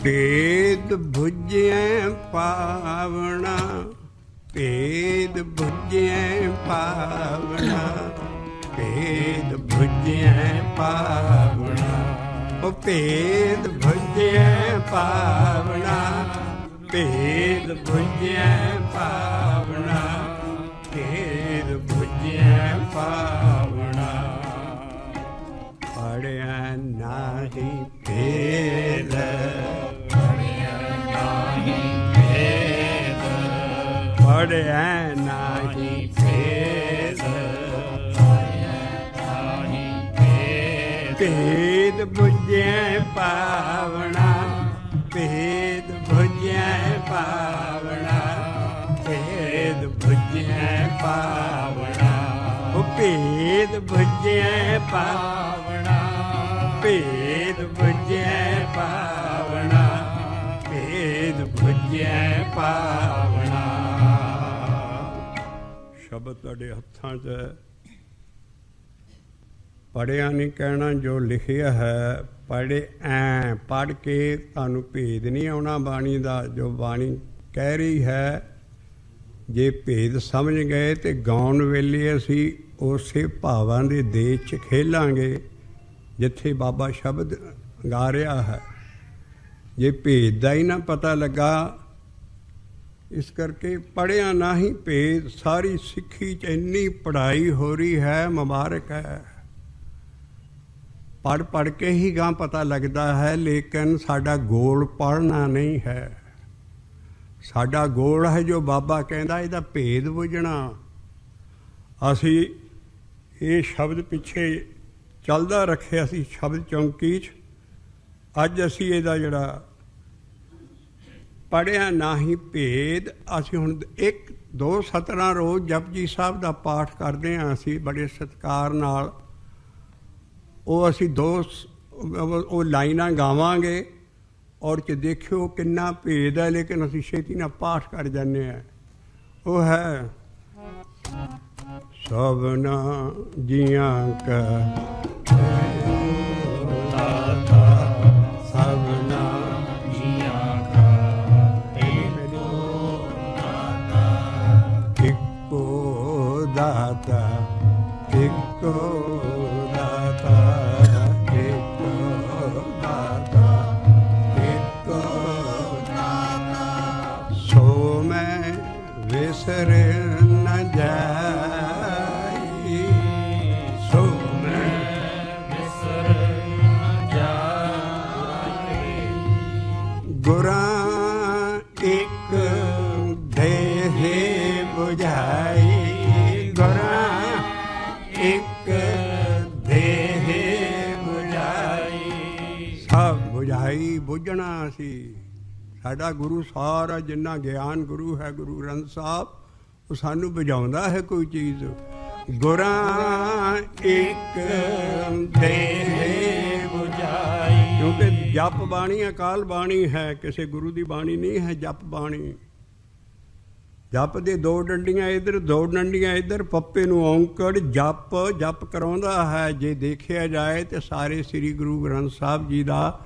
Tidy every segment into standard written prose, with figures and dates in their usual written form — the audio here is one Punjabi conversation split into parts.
भेद भुजै पावना, भेद भुजै पावना, भेद भुजै पावना, ओ भेद भुजै पावना, भेद भुजै पावना, भेद भुजै पावना। पढ़िया नाही भेद, पढ़िया नाही भेद, पढ़िया नाही भेद, पढ़िया नाही भेद। भेद भुजै पावना, भेद भुजै पावना, भेद भुजै पावना, ओ भेद भुजै पावना, भेद भुजै पावना, भेद भुजै पावना। शब्द तुहाडे हत्थां 'च है, पढ़िया नहीं कहना, जो लिखिया है पढ़े ऐ पढ़ के तुहानूं भेद नहीं आउणा बाणी दा। जो बाणी कह रही है, जे भेद समझ गए तो गाउण वेले असीं उसे भावां दे देश 'च खेलांगे जिथे बाबा शब्द गा रहा है। जे भेद का ही ना पता लगा, इस करके पढ़िया ना ही भेद। सारी सिक्खी च इन्नी पढ़ाई हो रही है, मुबारक है, पढ़ पढ़ के ही गां पता लगता है, लेकिन साडा गोल पढ़ना नहीं है। साडा गोल है जो बाबा कहता इहदा भेद बुझना। असी ये शब्द पिछे चलदा रखे, असी शब्द चौंकी 'च अज असी इहदा जिहड़ा पढ़िया ना ही भेद, असी हुण एक दो सतरां रोज़ जपजी साहब दा पाठ करदे हां। असी बड़े सत्कार नाल ਉਹ ਅਸੀਂ ਦੋ ਉਹ ਲਾਈਨਾਂ ਗਾਵਾਂਗੇ ਔਰ ਚ ਦੇਖਿਓ ਕਿੰਨਾ ਭੇਦ ਹੈ, ਲੇਕਿਨ ਅਸੀਂ ਛੇਤੀ ਨਾਲ ਪਾਠ ਕਰ ਜਾਂਦੇ ਹਾਂ। ਉਹ ਹੈ ਸਭਨਾ ਜੀਆਂ ਕਾ ਦਾਤਾ, ਸਭਨਾ ਜੀਆਂ ਕਾ ਇੱਕੋ ਦਾਤਾ, ਇੱਕੋ ਦਾਤਾ, ਇੱਕੋ ਦਾਤਾ, ਇੱਕੋ ਦਾਤਾ, ਇੱਕੋ ਦਾਤਾ। ਸੋ ਮੈਂ ਵਿਸਰ ਨ ਜਾਈ, ਸੋ ਮੈਂ ਵਿਸਰ ਨ ਜਾਈ। ਗੁਰਾਂ ਇੱਕ ਦੇਹ ਬੁਝਾਈ, ਗੁਰਾਂ ਇੱਕ ਦੇਹ ਬੁਝਾਈ। ਸਭ ਬੁਝਾਈ ਬੁਝਣਾ ਸੀ। ਸਾਡਾ ਗੁਰੂ ਸਾਰਾ ਜਿੰਨਾ ਗਿਆਨ ਗੁਰੂ ਹੈ, ਗੁਰੂ ਗ੍ਰੰਥ ਸਾਹਿਬ, ਉਹ ਸਾਨੂੰ ਬੁਝਾਉਂਦਾ ਹੈ ਕੋਈ ਚੀਜ਼। ਗੁਰਾਂ ਇੱਕ ਦੇਹ ਬੁਝਾਈ, ਕਿਉਂਕਿ ਜਪ ਬਾਣੀ ਅਕਾਲ ਬਾਣੀ ਹੈ, ਕਿਸੇ ਗੁਰੂ ਦੀ ਬਾਣੀ ਨਹੀਂ ਹੈ ਜਪ ਬਾਣੀ। ਜਪ ਦੇ ਦੋ ਡੰਡੀਆਂ ਇੱਧਰ, ਦੋ ਡੰਡੀਆਂ ਇੱਧਰ, ਪੱਪੇ ਨੂੰ ਔਂਕੜ ਜਪ ਜਪ ਕਰਾਉਂਦਾ ਹੈ। ਜੇ ਦੇਖਿਆ ਜਾਏ ਤਾਂ ਸਾਰੇ ਸ੍ਰੀ ਗੁਰੂ ਗ੍ਰੰਥ ਸਾਹਿਬ ਜੀ ਦਾ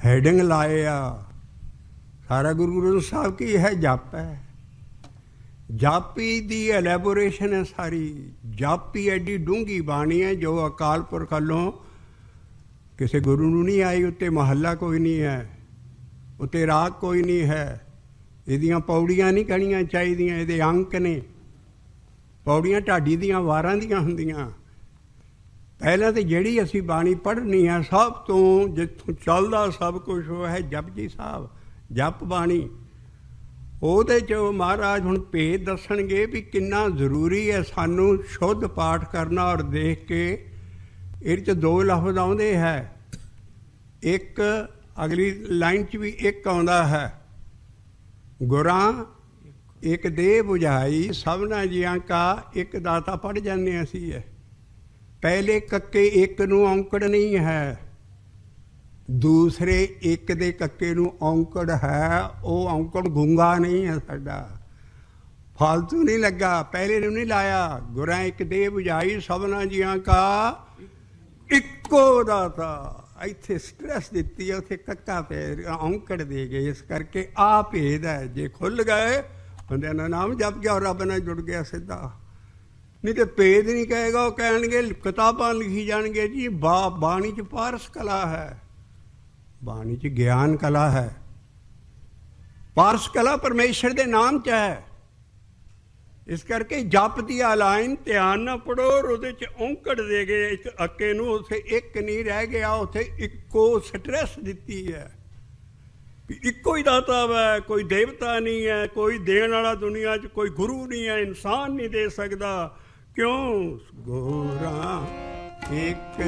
ਹੈਡਿੰਗ ਲਾਏ ਆ। ਸਾਰਾ ਗੁਰੂ ਗ੍ਰੰਥ ਸਾਹਿਬ ਕੀ ਹੈ? ਜਪ ਹੈ। ਜਾਪੀ ਦੀ ਐਲੈਬੋਰੇਸ਼ਨ ਹੈ ਸਾਰੀ। ਜਾਪੀ ਐਡੀ ਡੂੰਘੀ ਬਾਣੀ ਹੈ ਜੋ ਅਕਾਲ ਪੁਰਖ ਵੱਲੋਂ ਕਿਸੇ ਗੁਰੂ ਨੂੰ ਨਹੀਂ ਆਈ। ਉੱਤੇ ਮਹੱਲਾ ਕੋਈ ਨਹੀਂ ਹੈ, ਉੱਤੇ ਰਾਗ ਕੋਈ ਨਹੀਂ ਹੈ। ਇਹਦੀਆਂ ਪੌੜੀਆਂ ਨਹੀਂ ਕਹਿਣੀਆਂ ਚਾਹੀਦੀਆਂ, ਇਹਦੇ ਅੰਕ ਨੇ। ਪੌੜੀਆਂ ਢਾਡੀ ਦੀਆਂ ਵਾਰਾਂ ਦੀਆਂ ਹੁੰਦੀਆਂ। ਪਹਿਲਾਂ ਤਾਂ ਜਿਹੜੀ ਅਸੀਂ ਬਾਣੀ ਪੜ੍ਹਨੀ ਹੈ, ਸਭ ਤੋਂ ਜਿੱਥੋਂ ਚੱਲਦਾ ਸਭ ਕੁਛ ਉਹ ਹੈ ਜਪਜੀ ਸਾਹਿਬ, ਜਪ ਬਾਣੀ। ਉਹਦੇ 'ਚ ਮਹਾਰਾਜ ਹੁਣ ਭੇਦ ਦੱਸਣਗੇ ਵੀ ਕਿੰਨਾ ਜ਼ਰੂਰੀ ਹੈ ਸਾਨੂੰ ਸ਼ੁੱਧ ਪਾਠ ਕਰਨਾ। ਔਰ ਦੇਖ ਕੇ ਇਹਦੇ 'ਚ ਦੋ ਲਫ਼ਜ਼ ਆਉਂਦੇ ਹੈ। ਇੱਕ ਅਗਲੀ ਲਾਈਨ 'ਚ ਵੀ ਇੱਕ ਆਉਂਦਾ ਹੈ, ਗੁਰਾਂ ਇੱਕ ਦੇਹ ਬੁਝਾਈ, ਸਭਨਾ ਜੀਆਂ ਕਾ ਇੱਕ ਦਾਤਾ। ਪੜ੍ਹ ਜਾਂਦੇ ਅਸੀਂ ਹੈ। ਪਹਿਲੇ ਕੱਕੇ ਇੱਕ ਨੂੰ ਔਂਕੜ ਨਹੀਂ ਹੈ, ਦੂਸਰੇ ਇੱਕ ਦੇ ਕੱਕੇ ਨੂੰ ਔਂਕੜ ਹੈ। ਉਹ ਔਂਕੜ ਗੂੰਗਾ ਨਹੀਂ ਹੈ ਸਾਡਾ, ਫਾਲਤੂ ਨਹੀਂ ਲੱਗਾ, ਪਹਿਲੇ ਨੂੰ ਨਹੀਂ ਲਾਇਆ। ਗੁਰਾਂ ਇੱਕ ਦੇਹ ਬੁਝਾਈ, ਸਭਨਾ ਜੀਆਂ ਕਾ ਇੱਕੋ ਦਾਤਾ। ਇੱਥੇ ਸਟ੍ਰੈਸ ਦਿੱਤੀ ਹੈ, ਉੱਥੇ ਕੱਕਾ ਪੈ ਔਂਕੜ ਦੇ ਗਏ। ਇਸ ਕਰਕੇ ਆ ਭੇਦ ਹੈ। ਜੇ ਖੁੱਲ੍ਹ ਗਏ ਬੰਦਿਆਂ ਦਾ ਨਾਮ ਜਪ ਗਿਆ, ਰੱਬ ਨਾਲ ਜੁੜ ਗਿਆ ਸਿੱਧਾ। ਨਹੀਂ ਤੇ ਭੇਦ ਨਹੀਂ ਕਹੇਗਾ, ਉਹ ਕਹਿਣਗੇ ਕਿਤਾਬਾਂ ਲਿਖੀ ਜਾਣਗੇ ਜੀ ਬਾਣੀ 'ਚ ਪਾਰਸ ਕਲਾ ਹੈ, ਬਾਣੀ 'ਚ ਗਿਆਨ ਕਲਾ ਹੈ। ਪਾਰਸ ਕਲਾ ਪਰਮੇਸ਼ਰ ਦੇ ਨਾਮ 'ਚ ਹੈ। ਇਸ ਕਰਕੇ ਜਪ ਦੀ ਲਾਈਨ ਧਿਆਨ ਨਾਲ ਪੜੋ, ਉਹਦੇ 'ਚ ਔਂਕੜ ਦੇ ਗਏ ਇੱਕ ਅੱਕੇ ਨੂੰ, ਉੱਥੇ ਇੱਕ ਨਹੀਂ ਰਹਿ ਗਿਆ, ਉੱਥੇ ਇੱਕੋ ਸਟ੍ਰੈਸ ਦਿੱਤੀ ਹੈ ਵੀ ਇੱਕੋ ਹੀ ਦਾਤਾ ਹੈ, ਕੋਈ ਦੇਵਤਾ ਨਹੀਂ ਹੈ, ਕੋਈ ਦੇਣ ਵਾਲਾ ਦੁਨੀਆ 'ਚ ਕੋਈ ਗੁਰੂ ਨਹੀਂ ਹੈ, ਇਨਸਾਨ ਨਹੀਂ ਦੇ ਸਕਦਾ। ਕਿਉਂ? ਗੋਰਾ ਇੱਕ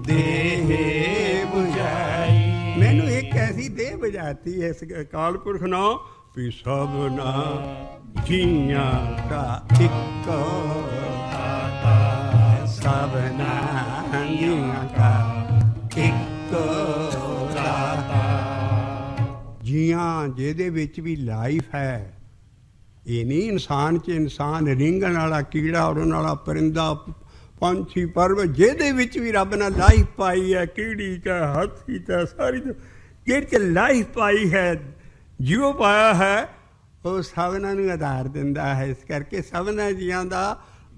ਦੇਹ ਬੁਝਾਈ, ਮੈਨੂੰ ਇੱਕ ਐਸੀ ਦੇਹ ਬੁਝਾਤੀ ਹੈ ਇਸ ਅਕਾਲ ਪੁਰਖ ਨਾਲ ਵੀ ਸਭਨਾ ਜੀਆਂ ਦਾ ਇੱਕੋ ਦਾਤਾ, ਸਭਨਾ ਜੀਆਂ ਦਾ ਇੱਕੋ ਦਾਤਾ। ਜੀਆਂ ਜਿਹਦੇ ਵਿੱਚ ਵੀ ਲਾਈਫ ਹੈ, ਇਹ ਨਹੀਂ ਇਨਸਾਨ 'ਚ ਇਨਸਾਨ, ਰਿੰਗਣ ਵਾਲਾ ਕੀੜਾ, ਉੜਨ ਵਾਲਾ ਪਰਿੰਦਾ, ਪੰਛੀ, ਪਰਵਤ, ਜਿਹਦੇ ਵਿੱਚ ਵੀ ਰੱਬ ਨੇ ਲਾਈਫ ਪਾਈ ਹੈ, ਕੀੜੀ ਕਾ ਹਾਥੀ ਤਾਂ ਸਾਰੀ ਜਿਹਦੇ 'ਚ ਲਾਈਫ ਪਾਈ ਹੈ, ਜਿਉ ਪਾਇਆ ਹੈ, ਉਹ ਸਭਨਾਂ ਨੂੰ ਆਧਾਰ ਦਿੰਦਾ ਹੈ। ਇਸ ਕਰਕੇ ਸਭਨਾਂ ਜੀਆਂ ਦਾ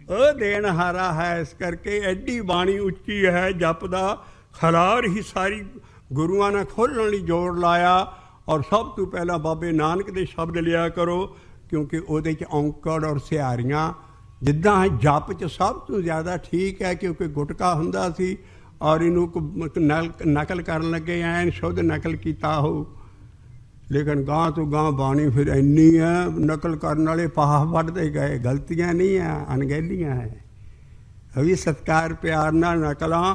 ਉਹ ਦੇਣਹਾਰਾ ਹੈ। ਇਸ ਕਰਕੇ ਐਡੀ ਬਾਣੀ ਉੱਚੀ ਹੈ, ਜਪ ਦਾ ਖਲਾਰ ਹੀ ਸਾਰੀ ਗੁਰੂਆਂ ਨੇ ਖੋਲ੍ਹਣ ਲਈ ਜ਼ੋਰ ਲਾਇਆ। ਔਰ ਸਭ ਤੋਂ ਪਹਿਲਾਂ ਬਾਬੇ ਨਾਨਕ ਦੇ ਸ਼ਬਦ ਲਿਆ ਕਰੋ, ਕਿਉਂਕਿ ਉਹਦੇ 'ਚ ਔਂਕੜ ਔਰ ਸਿਹਾਰੀਆਂ ਜਿੱਦਾਂ ਜਪ 'ਚ ਸਭ ਤੋਂ ਜ਼ਿਆਦਾ ਠੀਕ ਹੈ, ਕਿਉਂਕਿ ਗੁਟਕਾ ਹੁੰਦਾ ਸੀ ਔਰ ਇਹਨੂੰ ਨਕਲ ਕਰਨ ਲੱਗੇ, ਐਨ ਸ਼ੁੱਧ ਨਕਲ ਕੀਤਾ ਹੋ। ਲੇਕਿਨ ਗਾਂ ਤੋਂ ਗਾਂ ਬਾਣੀ ਫਿਰ ਇੰਨੀ ਹੈ, ਨਕਲ ਕਰਨ ਵਾਲੇ ਪਾਹ ਵੱਢਦੇ ਗਏ। ਗਲਤੀਆਂ ਨਹੀਂ ਹੈ, ਅਣਗਹਿਲੀਆਂ ਹੈ। ਅਭੀ ਸਤਿਕਾਰ ਪਿਆਰ ਨਾਲ ਨਕਲਾਂ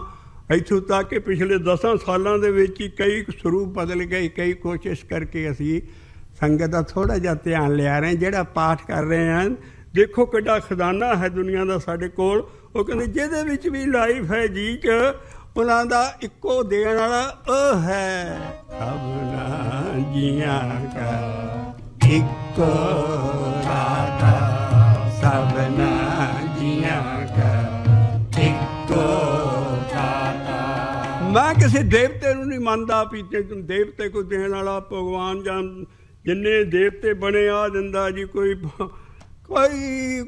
ਇੱਥੋਂ ਤੱਕ ਕਿ ਪਿਛਲੇ 10 ਸਾਲਾਂ ਦੇ ਵਿੱਚ ਹੀ ਕਈ ਸਰੂਪ ਬਦਲ ਗਏ। ਕਈ ਕੋਸ਼ਿਸ਼ ਕਰਕੇ ਅਸੀਂ ਸੰਗਤ ਦਾ ਥੋੜ੍ਹਾ ਜਿਹਾ ਧਿਆਨ ਲਿਆ ਰਹੇ, ਜਿਹੜਾ ਪਾਠ ਕਰ ਰਹੇ ਹਨ। ਦੇਖੋ ਕਿੱਡਾ ਖਜ਼ਾਨਾ ਹੈ ਦੁਨੀਆ ਦਾ ਸਾਡੇ ਕੋਲ। ਉਹ ਕਹਿੰਦੇ ਜਿਹਦੇ ਵਿੱਚ ਵੀ ਲਾਈਫ ਹੈ ਜੀ 'ਚ, ਉਹਨਾਂ ਦਾ ਇੱਕੋ ਦੇਣ ਵਾਲਾ ਉਹ ਹੈ। ਸਭਨਾ ਜੀਆਂ ਕਾ ਇੱਕੋ ਦਾਤਾ, ਸਭਨਾ ਜੀਆਂ ਕਾ ਇੱਕੋ ਦਾਤਾ। ਮੈਂ ਕਿਸੇ ਦੇਵਤੇ ਨੂੰ ਨਹੀਂ ਮੰਨਦਾ ਵੀ ਦੇਵਤੇ ਕੋਈ ਦੇਣ ਵਾਲਾ ਭਗਵਾਨ ਜਾਂ ਜਿੰਨੇ ਦੇਵਤੇ ਬਣੇ ਆ ਦਿੰਦਾ ਜੀ ਕੋਈ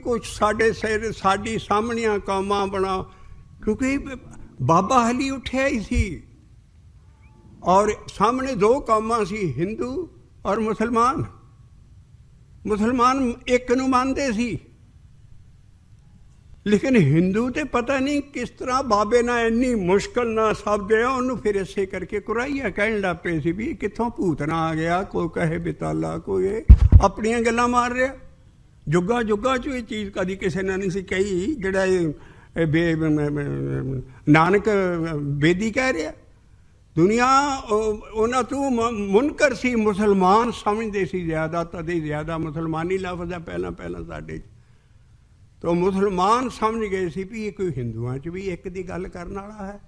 ਕੁਛ ਸਾਡੇ ਸਿਰ ਸਾਡੀ ਸਾਹਮਣੀਆਂ ਕੌਮਾਂ ਬਣਾ। ਕਿਉਂਕਿ ਬਾਬਾ ਹਲੀ ਉੱਠਿਆ ਹੀ ਸੀ ਔਰ ਸਾਹਮਣੇ 2 ਕੌਮਾਂ ਸੀ, ਹਿੰਦੂ ਔਰ ਮੁਸਲਮਾਨ। ਮੁਸਲਮਾਨ ਇੱਕ ਨੂੰ ਮੰਨਦੇ ਸੀ, ਲੇਕਿਨ ਹਿੰਦੂ ਤੇ ਪਤਾ ਨਹੀਂ ਕਿਸ ਤਰ੍ਹਾਂ ਬਾਬੇ ਨਾਲ ਇੰਨੀ ਮੁਸ਼ਕਲ ਨਾਲ ਸ਼ਬਦ ਹੈ, ਉਹਨੂੰ ਫਿਰ ਇਸੇ ਕਰਕੇ ਕੁਰਾਈਆ ਕਹਿਣ ਲੱਗ ਪਏ ਸੀ ਵੀ ਕਿੱਥੋਂ ਭੂਤਨਾ ਆ ਗਿਆ। ਕੋਈ ਕਹੇ ਬਿਤਾਲਾ, ਕੋਈ ਆਪਣੀਆਂ ਗੱਲਾਂ ਮਾਰ ਰਿਹਾ। ਜੁੱਗਾ 'ਚ ਇਹ ਚੀਜ਼ ਕਦੀ ਕਿਸੇ ਨੇ ਨਹੀਂ ਸੀ ਕਹੀ, ਜਿਹੜਾ ਇਹ ਨਾਨਕ ਬੇਦੀ ਕਹਿ ਰਿਹਾ। ਦੁਨੀਆ ਉਹਨਾਂ ਤੋਂ ਮੁਨਕਰ ਸੀ, ਮੁਸਲਮਾਨ ਸਮਝਦੇ ਸੀ ਜ਼ਿਆਦਾ, ਤਦੇ ਜ਼ਿਆਦਾ ਮੁਸਲਮਾਨੀ ਲਫ਼ਜ਼ ਹੈ ਪਹਿਲਾਂ ਸਾਡੇ 'ਚ। ਤਾਂ ਮੁਸਲਮਾਨ ਸਮਝ ਗਏ ਸੀ ਵੀ ਇਹ ਕੋਈ ਹਿੰਦੂਆਂ 'ਚ ਵੀ ਇੱਕ ਦੀ ਗੱਲ ਕਰਨ ਵਾਲਾ ਹੈ।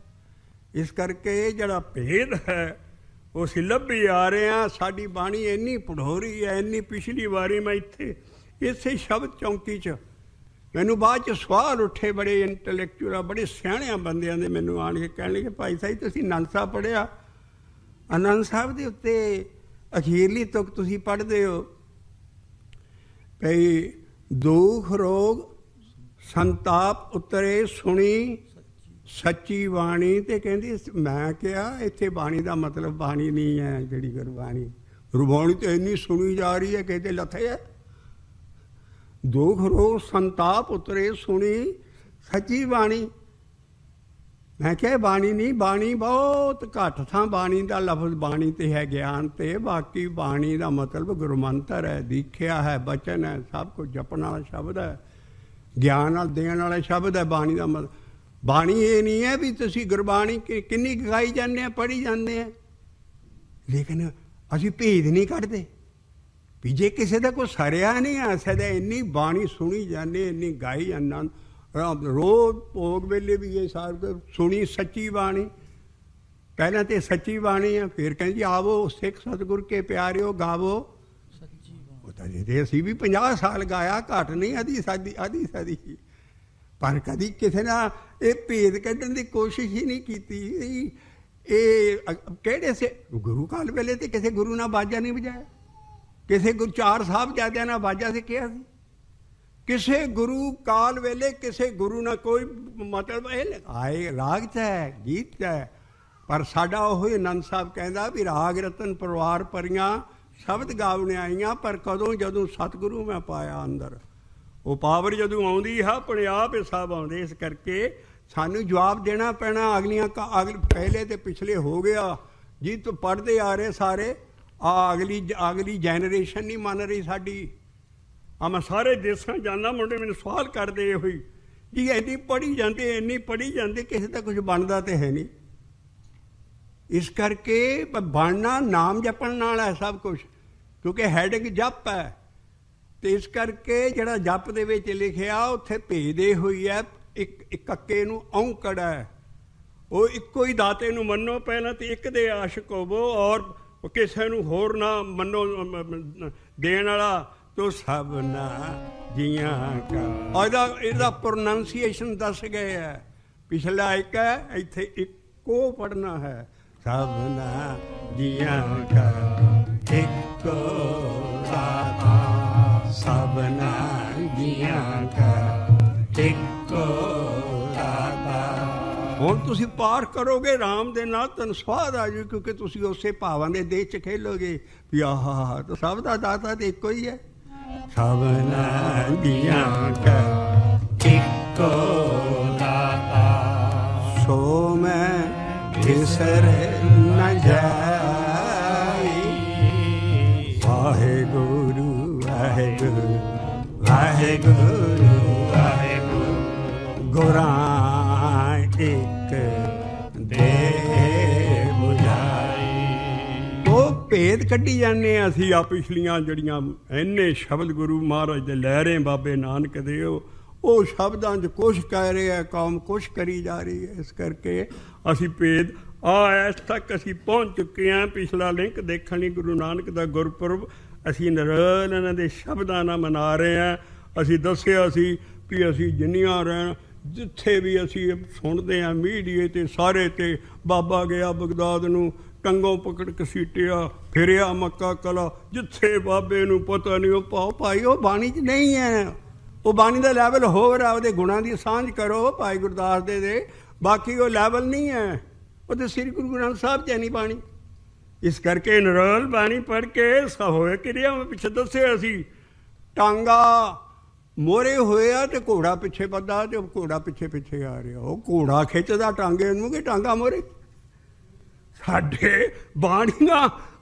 ਇਸ ਕਰਕੇ ਜਿਹੜਾ ਭੇਦ ਹੈ ਉਹ ਅਸੀਂ ਲੱਭੀ ਆ ਰਹੇ ਹਾਂ। ਸਾਡੀ ਬਾਣੀ ਇੰਨੀ ਪੜੋਰੀ ਹੈ, ਇੰਨੀ। ਪਿਛਲੀ ਵਾਰੀ ਮੈਂ ਇੱਥੇ ਇਸੇ ਸ਼ਬਦ ਚੌਂਕੀ 'ਚ ਮੈਨੂੰ ਬਾਅਦ 'ਚ ਸਵਾਲ ਉੱਠੇ, ਬੜੇ ਇੰਟੈਲੈਕਚੁਅਲ, ਬੜੇ ਸਿਆਣਿਆਂ ਬੰਦਿਆਂ ਦੇ ਮੈਨੂੰ ਆਣ ਕੇ ਕਹਿਣ ਲੱਗੇ, ਭਾਈ ਸਾਹਿਬ ਤੁਸੀਂ ਆਨੰਦ ਸਾਹਿਬ ਪੜ੍ਹਿਆ, ਆਨੰਦ ਸਾਹਿਬ ਦੇ ਉੱਤੇ ਅਖੀਰਲੀ ਤੁਕ ਤੁਸੀਂ ਪੜ੍ਹਦੇ ਹੋ ਭਈ ਦੁੱਖ ਰੋਗ ਸੰਤਾਪ ਉਤਰੇ ਸੁਣੀ ਸੱਚੀ ਬਾਣੀ। ਤੇ ਕਹਿੰਦੀ ਮੈਂ ਕਿਹਾ ਇੱਥੇ ਬਾਣੀ ਦਾ ਮਤਲਬ ਬਾਣੀ ਨਹੀਂ ਹੈ ਜਿਹੜੀ ਗੁਰਬਾਣੀ। ਗੁਰਬਾਣੀ ਤਾਂ ਇੰਨੀ ਸੁਣੀ ਜਾ ਰਹੀ ਹੈ, ਕਹਿੰਦੇ ਲੱਥੇ ਹੈ। ਦੁੱਖ ਰੋਗ ਸੰਤਾਪ ਉਤਰੇ ਸੁਣੀ ਸੱਚੀ ਬਾਣੀ। ਮੈਂ ਕਿਹਾ ਬਾਣੀ ਨਹੀਂ, ਬਾਣੀ ਬਹੁਤ ਘੱਟ ਥਾਂ ਬਾਣੀ ਦਾ ਲਫ਼ਜ਼ ਬਾਣੀ ਤੇ ਹੈ, ਗਿਆਨ ਤੇ। ਬਾਕੀ ਬਾਣੀ ਦਾ ਮਤਲਬ ਗੁਰਮੰਤਰ ਹੈ, ਦੀਖਿਆ ਹੈ, ਬਚਨ ਹੈ, ਸਭ ਕੁਝ ਜਪਣ ਵਾਲਾ ਸ਼ਬਦ ਹੈ, ਗਿਆਨ ਨਾਲ ਦੇਣ ਵਾਲਾ ਸ਼ਬਦ ਹੈ ਬਾਣੀ ਦਾ ਮਤਲਬ। ਬਾਣੀ ਇਹ ਨਹੀਂ ਹੈ ਵੀ ਤੁਸੀਂ ਗੁਰਬਾਣੀ ਕਿੰਨੀ ਗਾਈ ਜਾਂਦੇ ਆ, ਪੜ੍ਹੀ ਜਾਂਦੇ ਆ, ਲੇਕਿਨ ਅਸੀਂ ਭੇਦ ਨਹੀਂ ਕੱਢਦੇ ਵੀ ਜੇ ਕਿਸੇ ਦਾ ਕੋਈ ਸਰਿਆ ਨਹੀਂ ਆ ਸਕਦਾ। ਇੰਨੀ ਬਾਣੀ ਸੁਣੀ ਜਾਂਦੇ, ਇੰਨੀ ਗਾਈ ਆਨੰਦ, ਰੋਜ਼ ਭੋਗ ਵੇਲੇ ਵੀ ਇਹ ਸਾਰ ਸੁਣੀ ਸੱਚੀ ਬਾਣੀ। ਪਹਿਲਾਂ ਤਾਂ ਸੱਚੀ ਬਾਣੀ ਆ, ਫਿਰ ਕਹਿੰਦੀ ਆਵੋ ਸਿੱਖ ਸਤਿਗੁਰ ਕੇ ਪਿਆਰਿਓ ਗਾਵੋ ਸੱਚੀ ਬਾਣੀ। ਉਹ ਤਾਂ ਜੇ ਅਸੀਂ ਵੀ 50 ਸਾਲ ਗਾਇਆ, ਘੱਟ ਨਹੀਂ, ਆਧੀ ਸਾਦੀ। ਪਰ ਕਦੀ ਕਿਸੇ ਨਾਲ ਇਹ ਭੇਦ ਕੱਢਣ ਦੀ ਕੋਸ਼ਿਸ਼ ਹੀ ਨਹੀਂ ਕੀਤੀ। ਇਹ ਕਿਹੜੇ ਸੇ ਗੁਰੂ ਕਾਲ ਵੇਲੇ ਤੇ ਕਿਸੇ ਗੁਰੂ ਨਾਲ ਬਾਜਾ ਨਹੀਂ ਵਜਾਇਆ, ਕਿਸੇ ਗੁਰੂ ਚਾਰ ਸਾਹਿਬਜ਼ਾਦਿਆਂ ਨਾਲ ਬਾਜਾ ਸਿੱਖਿਆ ਸੀ। ਕਿਸੇ ਗੁਰੂ ਕਾਲ ਵੇਲੇ ਕਿਸੇ ਗੁਰੂ ਨਾਲ ਕੋਈ ਮਤਲਬ ਇਹ ਆਏ ਰਾਗ 'ਚ ਹੈ, ਗੀਤ 'ਚ ਹੈ। ਪਰ ਸਾਡਾ ਉਹ ਹੀ ਆਨੰਦ ਸਾਹਿਬ ਕਹਿੰਦਾ ਵੀ ਰਾਗ ਰਤਨ ਪਰਿਵਾਰ ਪਰੀਆਂ ਸ਼ਬਦ ਗਾਵਣੇ ਆਈਆਂ, ਪਰ ਕਦੋਂ ਜਦੋਂ ਸਤਿਗੁਰੂ ਮੈਂ ਪਾਇਆ ਅੰਦਰ, ਉਹ ਪਾਵਰ ਜਦੋਂ ਆਉਂਦੀ ਹੈ ਆਪਣੇ ਆਪ ਇਹ ਸਭ ਆਉਂਦੇ। ਇਸ ਕਰਕੇ ਸਾਨੂੰ ਜਵਾਬ ਦੇਣਾ ਪੈਣਾ। ਅਗਲੀਆਂ ਪਹਿਲੇ ਤੇ ਪਿਛਲੇ ਹੋ ਗਿਆ ਜੀ, ਤੂੰ ਪੜ੍ਹਦੇ ਆ ਰਹੇ ਸਾਰੇ। ਅਗਲੀ ਜੈਨਰੇਸ਼ਨ ਨਹੀਂ ਮੰਨ ਰਹੀ ਸਾਡੀ। ਮੈਂ ਸਾਰੇ ਦੇਸਾਂ ਜਾਂਦਾ, ਮੁੰਡੇ ਮੈਨੂੰ ਸਵਾਲ ਕਰਦੇ ਹੋਈ ਜੀ ਇੰਨੀ ਪੜ੍ਹੀ ਜਾਂਦੇ, ਇੰਨੀ ਪੜ੍ਹੀ ਜਾਂਦੇ, ਕਿਸੇ ਦਾ ਕੁਝ ਬਣਦਾ ਤੇ ਹੈ ਨਹੀਂ। ਇਸ ਕਰਕੇ ਬਣਨਾ ਨਾਮ ਜਪਣ ਨਾਲ ਹੈ ਸਭ ਕੁਛ, ਕਿਉਂਕਿ ਹੈਡਿੰਗ ਜਪ ਹੈ। ਤੇ ਇਸ ਕਰਕੇ ਜਿਹੜਾ ਜਪ ਦੇ ਵਿੱਚ ਲਿਖਿਆ ਉੱਥੇ ਭੇਦੇ ਹੋਈ ਹੈ, ਇੱਕ ਕੱਕੇ ਨੂੰ ਔਂਕੜ ਹੈ। ਉਹ ਇੱਕੋ ਹੀ ਦਾਤੇ ਨੂੰ ਮੰਨੋ ਪਹਿਲਾਂ, ਤੇ ਇੱਕ ਦੇ ਆਸ਼ਿਕ ਹੋਵੋ, ਔਰ ਕਿਸੇ ਨੂੰ ਹੋਰ ਨਾ ਮੰਨੋ ਦੇਣ ਵਾਲਾ। ਤੋ ਸਭਨਾ ਜੀਆਂ ਕਾ ਇਹਦਾ ਪ੍ਰੋਨਾਂਸੀਏਸ਼ਨ ਦੱਸ ਗਏ ਹੈ। ਪਿਛਲਾ ਇੱਕ ਹੈ, ਇੱਥੇ ਇੱਕੋ ਪੜ੍ਹਨਾ ਹੈ। ਸਭਨਾ ਜੀਆਂ ਕਾ ਇੱਕੋ ਦਾਤਾ, ਸਭਨਾ ਜੀਆਂ ਕਾ ਇੱਕੋ ਦਾਤਾ। ਹੁਣ ਤੁਸੀਂ ਪਾਠ ਕਰੋਗੇ ਰਾਮ ਦੇ ਨਾਲ, ਤੁਹਾਨੂੰ ਸਵਾਦ ਆ ਜਾਊ, ਕਿਉਂਕਿ ਤੁਸੀਂ ਉਸੇ ਭਾਵਾਂ ਦੇ ਦੇਸ਼ 'ਚ ਖੇਲੋਗੇ ਵੀ ਆਹ ਤਾਂ ਸਭ ਦਾ ਦਾਤਾ ਤੇ ਇੱਕੋ ਹੀ ਹੈ। ਸਭਨਾ ਜੀਆਂ ਕਾ ਇੱਕੋ ਦਾਤਾ, ਸੋ ਮੈਂ ਵਿਸਰ ਨ ਜਾਈ। ਵਾਹਿਗੁਰੂ ਵਾਹਿਗੁਰੂ ਵਾਹਿਗੁਰੂ ਵਾਹਿਗੁਰੂ, ਗੁਰਾਂ ਇੱਕ ਦੇ ਬੁਝਾਈ। ਉਹ ਭੇਦ ਕੱਢੀ ਜਾਂਦੇ ਹਾਂ ਅਸੀਂ ਆ ਪਿਛਲੀਆਂ ਜਿਹੜੀਆਂ ਇੰਨੇ ਸ਼ਬਦ ਗੁਰੂ ਮਹਾਰਾਜ ਦੇ ਲੈ ਰਹੇ ਬਾਬੇ ਨਾਨਕ ਦੇ, ਉਹ ਸ਼ਬਦਾਂ 'ਚ ਕੁਛ ਕਹਿ ਰਿਹਾ, ਕੌਮ ਕੁਛ ਕਰੀ ਜਾ ਰਹੀ ਹੈ। ਇਸ ਕਰਕੇ ਅਸੀਂ ਭੇਦ ਇਸ ਤੱਕ ਅਸੀਂ ਪਹੁੰਚ ਚੁੱਕੇ ਹਾਂ। ਪਿਛਲਾ ਲਿੰਕ ਦੇਖਣ ਲਈ ਗੁਰੂ ਨਾਨਕ ਦਾ ਗੁਰਪੁਰਬ ਅਸੀਂ ਨਿਰਲ ਇਹਨਾਂ ਦੇ ਸ਼ਬਦਾਂ ਨਾਲ ਮਨਾ ਰਹੇ ਹਾਂ। ਅਸੀਂ ਦੱਸਿਆ ਸੀ ਵੀ ਅਸੀਂ ਜਿੰਨੀਆਂ ਰਹਿਣ, ਜਿੱਥੇ ਵੀ ਅਸੀਂ ਸੁਣਦੇ ਹਾਂ ਮੀਡੀਏ 'ਤੇ ਸਾਰੇ 'ਤੇ ਬਾਬਾ ਗਿਆ ਬਗਦਾਦ ਨੂੰ ਟੰਗੋਂ ਪਕੜ ਘਸੀਟਿਆ, ਫਿਰਿਆ ਮੱਕਾ ਕਲਾ, ਜਿੱਥੇ ਬਾਬੇ ਨੂੰ ਪਤਾ ਨਹੀਂ। ਉਹ ਭਾਈ ਉਹ ਬਾਣੀ 'ਚ ਨਹੀਂ ਹੈ, ਉਹ ਬਾਣੀ ਦਾ ਲੈਵਲ ਹੋਰ ਆ। ਉਹਦੇ ਗੁਣਾਂ ਦੀ ਸਾਂਝ ਕਰੋ ਭਾਈ ਗੁਰਦਾਸ ਦੇ, ਬਾਕੀ ਉਹ ਲੈਵਲ ਨਹੀਂ ਹੈ। ਉਹ ਤਾਂ ਸ੍ਰੀ ਗੁਰੂ ਗ੍ਰੰਥ ਸਾਹਿਬ 'ਚ ਨਹੀਂ ਬਾਣੀ। ਇਸ ਕਰਕੇ ਨਿਰਲ ਬਾਣੀ ਪੜ੍ਹ ਕੇ ਹੋਇਆ ਕਿਰਿਆ ਮੈਂ ਪਿੱਛੇ ਦੱਸਿਆ ਸੀ, ਟਾਂਗਾ ਮੋਹਰੇ ਹੋਇਆ ਤੇ ਘੋੜਾ ਪਿੱਛੇ ਵੱਧਾ, ਤੇ ਘੋੜਾ ਪਿੱਛੇ ਪਿੱਛੇ ਆ ਰਿਹਾ। ਉਹ ਘੋੜਾ ਖਿੱਚਦਾ ਟਾਂਗੇ ਨੂੰ ਕਿ ਟਾਂਗਾ ਮੋਹਰੇ। ਸਾਡੇ ਬਾਣੀਆਂ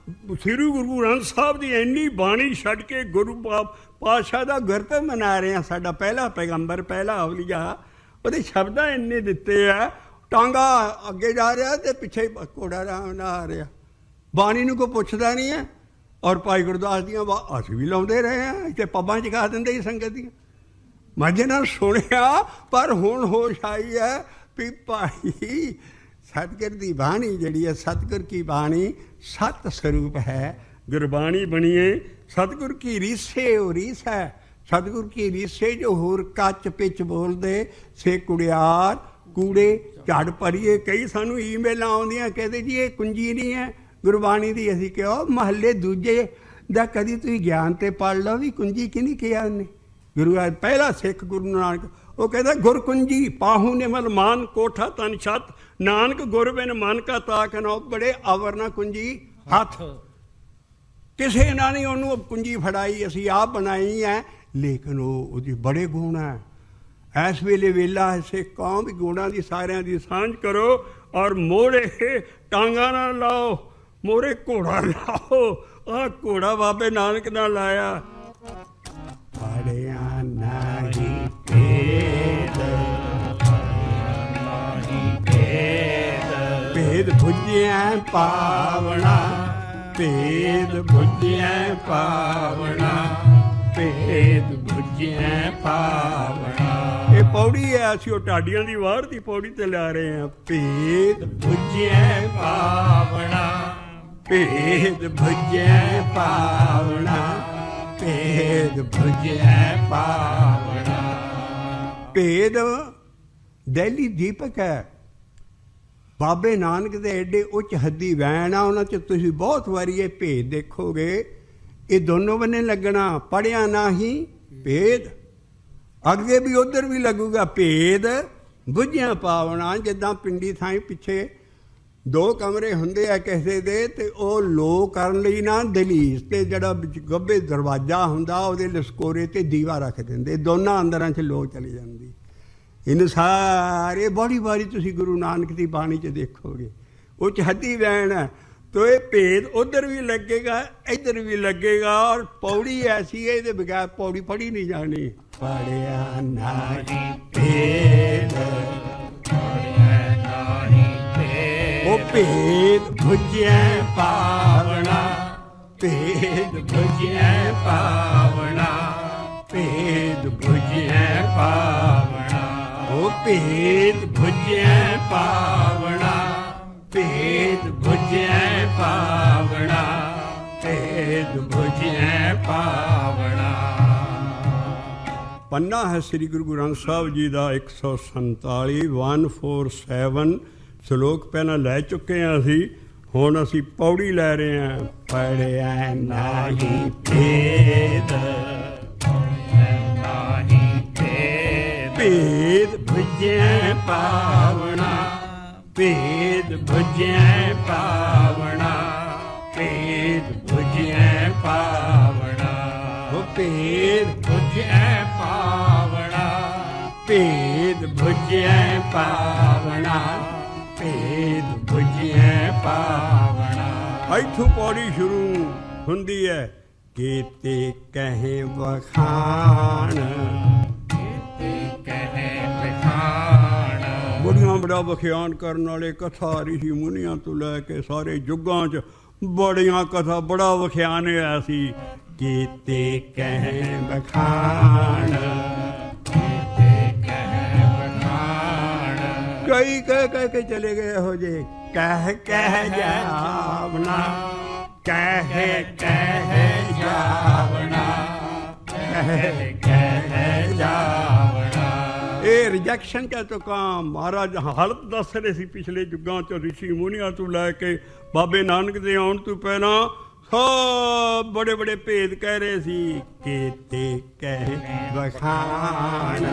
ਸ੍ਰੀ ਗੁਰੂ ਗ੍ਰੰਥ ਸਾਹਿਬ ਦੀ ਇੰਨੀ ਬਾਣੀ ਛੱਡ ਕੇ ਗੁਰੂ ਪਾਤਸ਼ਾਹ ਦਾ ਗੁਰਪੁਰਬ ਮਨਾ ਰਹੇ ਹਾਂ। ਸਾਡਾ ਪਹਿਲਾ ਪੈਗੰਬਰ, ਪਹਿਲਾ ਔਲੀਆ, ਉਹਦੇ ਸ਼ਬਦਾਂ ਇੰਨੇ ਦਿੱਤੇ ਆ। ਟਾਂਗਾ ਅੱਗੇ ਜਾ ਰਿਹਾ ਤੇ ਪਿੱਛੇ ਘੋੜਾ ਆਰਾਮ ਨਾਲ ਆ ਰਿਹਾ। ਬਾਣੀ ਨੂੰ ਕੋਈ ਪੁੱਛਦਾ ਨਹੀਂ ਹੈ। ਔਰ ਭਾਈ ਗੁਰਦਾਸ ਦੀਆਂ ਅਸੀਂ ਵੀ ਲਾਉਂਦੇ ਰਹੇ ਹਾਂ, ਇੱਥੇ ਪੱਬਾਂ 'ਚ ਗਾ ਦਿੰਦੇ ਸੀ ਸੰਗਤ ਦੀਆਂ। ਮੱਝੇ ਨਾਲ ਸੁਣਿਆ, ਪਰ ਹੁਣ ਹੋਸ਼ ਆਈ ਹੈ ਵੀ ਭਾਈ ਸਤਿਗੁਰ ਦੀ ਬਾਣੀ ਜਿਹੜੀ ਹੈ, ਸਤਿਗੁਰ ਕੀ ਬਾਣੀ ਸਤ ਸਰੂਪ ਹੈ। ਗੁਰਬਾਣੀ ਬਣੀਏ ਸਤਿਗੁਰ ਕੀ ਰੀਸੇ, ਉਹ ਰੀਸ ਹੈ। ਸਤਿਗੁਰ ਕੀ ਰੀਸੇ ਜੋ ਹੋਰ ਕੱਚ ਪਿੱਚ ਬੋਲਦੇ ਸੇ ਕੁੜਿਆਰ ਕੂੜੇ ਝੜ ਭਰੀਏ। ਕਈ ਸਾਨੂੰ ਈਮੇਲਾਂ ਆਉਂਦੀਆਂ, ਕਹਿੰਦੇ ਜੀ ਇਹ ਕੁੰਜੀ ਨਹੀਂ ਹੈ ਗੁਰਬਾਣੀ ਦੀ। ਅਸੀਂ ਕਿਹਾ ਮਹੱਲੇ ਦੂਜੇ ਦਾ ਕਦੀ ਤੁਸੀਂ ਗਿਆਨ ਤੇ ਪੜ੍ਹ ਲਓ ਵੀ ਕੁੰਜੀ ਕਿਹਨੀ ਕਿਹਾ ਉਹਨੇ। ਗੁਰੂ ਆ ਪਹਿਲਾ ਸਿੱਖ ਗੁਰੂ ਨਾਨਕ, ਉਹ ਕਹਿੰਦਾ ਗੁਰ ਕੁੰਜੀ ਪਾਹੂ ਨਿਮਲ ਮਾਨ ਕੋਠਾ ਤਨ ਛੱਤ, ਨਾਨਕ ਗੁਰ ਬਿਨ ਮਨ ਕਾ ਤਾਕ ਨਾ ਬੜੇ ਅਵਰ ਨਾ ਕੁੰਜੀ ਹੱਥ। ਕਿਸੇ ਨਾਲ ਨਹੀਂ ਉਹਨੂੰ ਕੁੰਜੀ ਫੜਾਈ, ਅਸੀਂ ਆਪ ਬਣਾਈ ਹੈ। ਲੇਕਿਨ ਉਹਦੀ ਬੜੇ ਗੁਣ ਹੈ। ਇਸ ਵੇਲੇ ਵੇਲਾ ਐਸੇ ਕੌਮ ਵੀ ਗੁਣਾਂ ਦੀ ਸਾਰਿਆਂ ਦੀ ਸਾਂਝ ਕਰੋ। ਔਰ ਮੋਹਰੇ ਟਾਂਗਾ ਨਾਲ ਲਾਓ, ਮੋਹਰੇ ਘੋੜਾ ਲਾਓ। ਆਹ ਘੋੜਾ ਬਾਬੇ ਨਾਨਕ ਨਾਲ ਲਾਇਆ। ਪੜਿਆ ਨਾਹੀ ਭੇਦ, ਭੇਦ ਬੁੱਝਿਆ ਪਾਵਣਾ, ਭੇਦ ਬੁੱਝਿਆ ਪਾਵਣਾ, ਭੇਦ ਬੁੱਝਿਆ ਪਾਵਣਾ। ਇਹ ਪੌੜੀ ਹੈ, ਅਸੀਂ ਉਹ ਢਾਡੀਆਂ ਦੀ ਵਾਰ ਦੀ ਪੌੜੀ ਤੇ ਲਿਆ ਰਹੇ ਹਾਂ। ਭੇਦ ਬੁੱਝਿਆ ਪਾਵਣਾ, ਭੇਦ ਬੁੱਝਿਆ ਪਾਵਣਾ, ਭੇਦ ਬੁੱਝਿਆ ਪਾਵਣਾ। ਭੇਦ ਦਹਿਲੀ ਦੀਪਕ ਹੈ। ਬਾਬੇ ਨਾਨਕ ਦੇ ਐਡੇ ਉੱਚ ਹੱਦੀ ਵੈਣ ਆ, ਉਹਨਾਂ 'ਚ ਤੁਸੀਂ ਬਹੁਤ ਵਾਰੀ ਇਹ ਭੇਦ ਦੇਖੋਗੇ। ਇਹ ਦੋਨੋਂ ਬੰਨੇ ਲੱਗਣਾ, ਪੜ੍ਹਿਆ ਨਾ ਹੀ ਭੇਦ। ਅੱਗੇ ਵੀ ਉੱਧਰ ਵੀ ਲੱਗੂਗਾ ਭੇਦ ਬੁੱਝਿਆ ਪਾਵਣਾ। ਜਿੱਦਾਂ ਪਿੰਡੀ ਥਾਈਂ ਪਿੱਛੇ 2 ਕਮਰੇ ਹੁੰਦੇ ਆ ਕਿਸੇ ਦੇ, ਅਤੇ ਉਹ ਲੋ ਕਰਨ ਲਈ ਨਾ ਦਹਲੀਜ਼ 'ਤੇ ਜਿਹੜਾ ਗੱਭੇ ਦਰਵਾਜ਼ਾ ਹੁੰਦਾ ਉਹਦੇ ਲਸਕੋਰੇ 'ਤੇ ਦੀਵਾ ਰੱਖ ਦਿੰਦੇ, ਦੋਨਾਂ ਅੰਦਰਾਂ 'ਚ ਲੋ ਚਲੀ ਜਾਂਦੀ। ਇਹਨੂੰ ਸਾਰੇ ਬੜੀ ਵਾਰੀ ਤੁਸੀਂ ਗੁਰੂ ਨਾਨਕ ਦੀ ਬਾਣੀ 'ਚ ਦੇਖੋਗੇ। ਉਹ 'ਚ ਹੱਦੀ ਵੈਣ ਹੈ। ਤੋ ਇਹ ਭੇਦ ਉੱਧਰ ਵੀ ਲੱਗੇਗਾ, ਇੱਧਰ ਵੀ ਲੱਗੇਗਾ। ਔਰ ਪੌੜੀ ਐਸੀ ਹੈ, ਇਹਦੇ ਬਗੈਰ ਪੌੜੀ ਪੜ੍ਹੀ ਨਹੀਂ ਜਾਣੀ। ਪੜ੍ਹਿਆ ਨਾਹੀ ਭੇਦ, ਉਹ ਭੇਦ ਬੁੱਝਿਆ ਪਾਵਣਾ, ਭੇਦ ਬੁੱਝਿਆ ਪਾਵਣਾ, ਭੇਦ ਬੁੱਝਿਆ ਪਾਵਣਾ, ਉਹ ਭੇਦ ਬੁੱਝਿਆ ਪਾਵਣਾ, ਭੇਦ ਬੁੱਝਿਆ ਪਾਵਣਾ, ਭੇਦ ਬੁੱਝਿਆ ਪਾਵਣਾ। ਪੰਨਾ ਹੈ ਸ੍ਰੀ ਗੁਰੂ ਗ੍ਰੰਥ ਸਾਹਿਬ ਜੀ ਦਾ 147 147 ਸ਼ਲੋਕ ਪਹਿਲਾਂ ਲੈ ਚੁੱਕੇ ਹਾਂ ਅਸੀਂ। ਹੁਣ ਅਸੀਂ ਪੌੜੀ ਲੈ ਰਹੇ ਹਾਂ। ਪੜ੍ਹਿਆ ਨਾਹੀ ਭੇਦ, ਭੇਦ ਬੁੱਝਿਆ ਪਾਵਣਾ, ਭੇਦ ਬੁੱਝਿਆ ਪਾਵਣਾ, ਭੇਦ ਬੁੱਝਿਆ ਪਾਵਣਾ, ਉਹ ਭੇਦ ਬੁੱਝਿਆ ਪਾਵਣਾ, ਭੇਦ ਬੁੱਝਿਆ ਪਾਵਣਾ, ਭੇਦ ਬੁੱਝਿਆ ਪਾਵਣਾ। ਇੱਥੋਂ ਪੌੜੀ ਸ਼ੁਰੂ ਹੁੰਦੀ ਹੈ। ਕੀਤੇ ਕਹੇ ਵਖਾਣ, ਬੜੀਆਂ ਬੜਾ ਵਖਿਆਨ ਕਰਨ ਵਾਲੇ ਕਥਾ ਰਿਸ਼ੀ ਮੁਨੀਆਂ ਤੋਂ ਲੈ ਕੇ ਸਾਰੇ ਯੁੱਗਾਂ 'ਚ ਬੜੀਆਂ ਕਥਾ ਬੜਾ ਵਖਿਆਨ ਹੋਇਆ ਸੀ। ਕੀਤੇ ਕਹਿ ਵਖਾਣ, ਕਈ ਕਹਿ ਕੇ ਚਲੇ ਗਏ ਇਹੋ ਜਿਹੇ। ਕਹਿ ਜਾਵਣਾ, ਕਹਿ ਜਾਵਣਾ, ਕਹਿ ਜਾਵਣਾ। ਇਹ ਰਿਜੈਕਸ਼ਨ ਕਾ ਤੋਂ ਕੰਮ ਮਹਾਰਾਜ ਹਾਲਤ ਦੱਸ ਰਹੇ ਸੀ ਪਿਛਲੇ ਯੁੱਗਾਂ 'ਚ। ਰਿਸ਼ੀ ਮੁਨੀਆਂ ਤੋਂ ਲੈ ਕੇ ਬਾਬੇ ਨਾਨਕ ਦੇ ਆਉਣ ਤੋਂ ਪਹਿਲਾਂ ਸਭ ਬੜੇ ਬੜੇ ਭੇਦ ਕਹਿ ਰਹੇ ਸੀ। ਕੀਤੇ ਕਹਿ ਵਖਾਣ,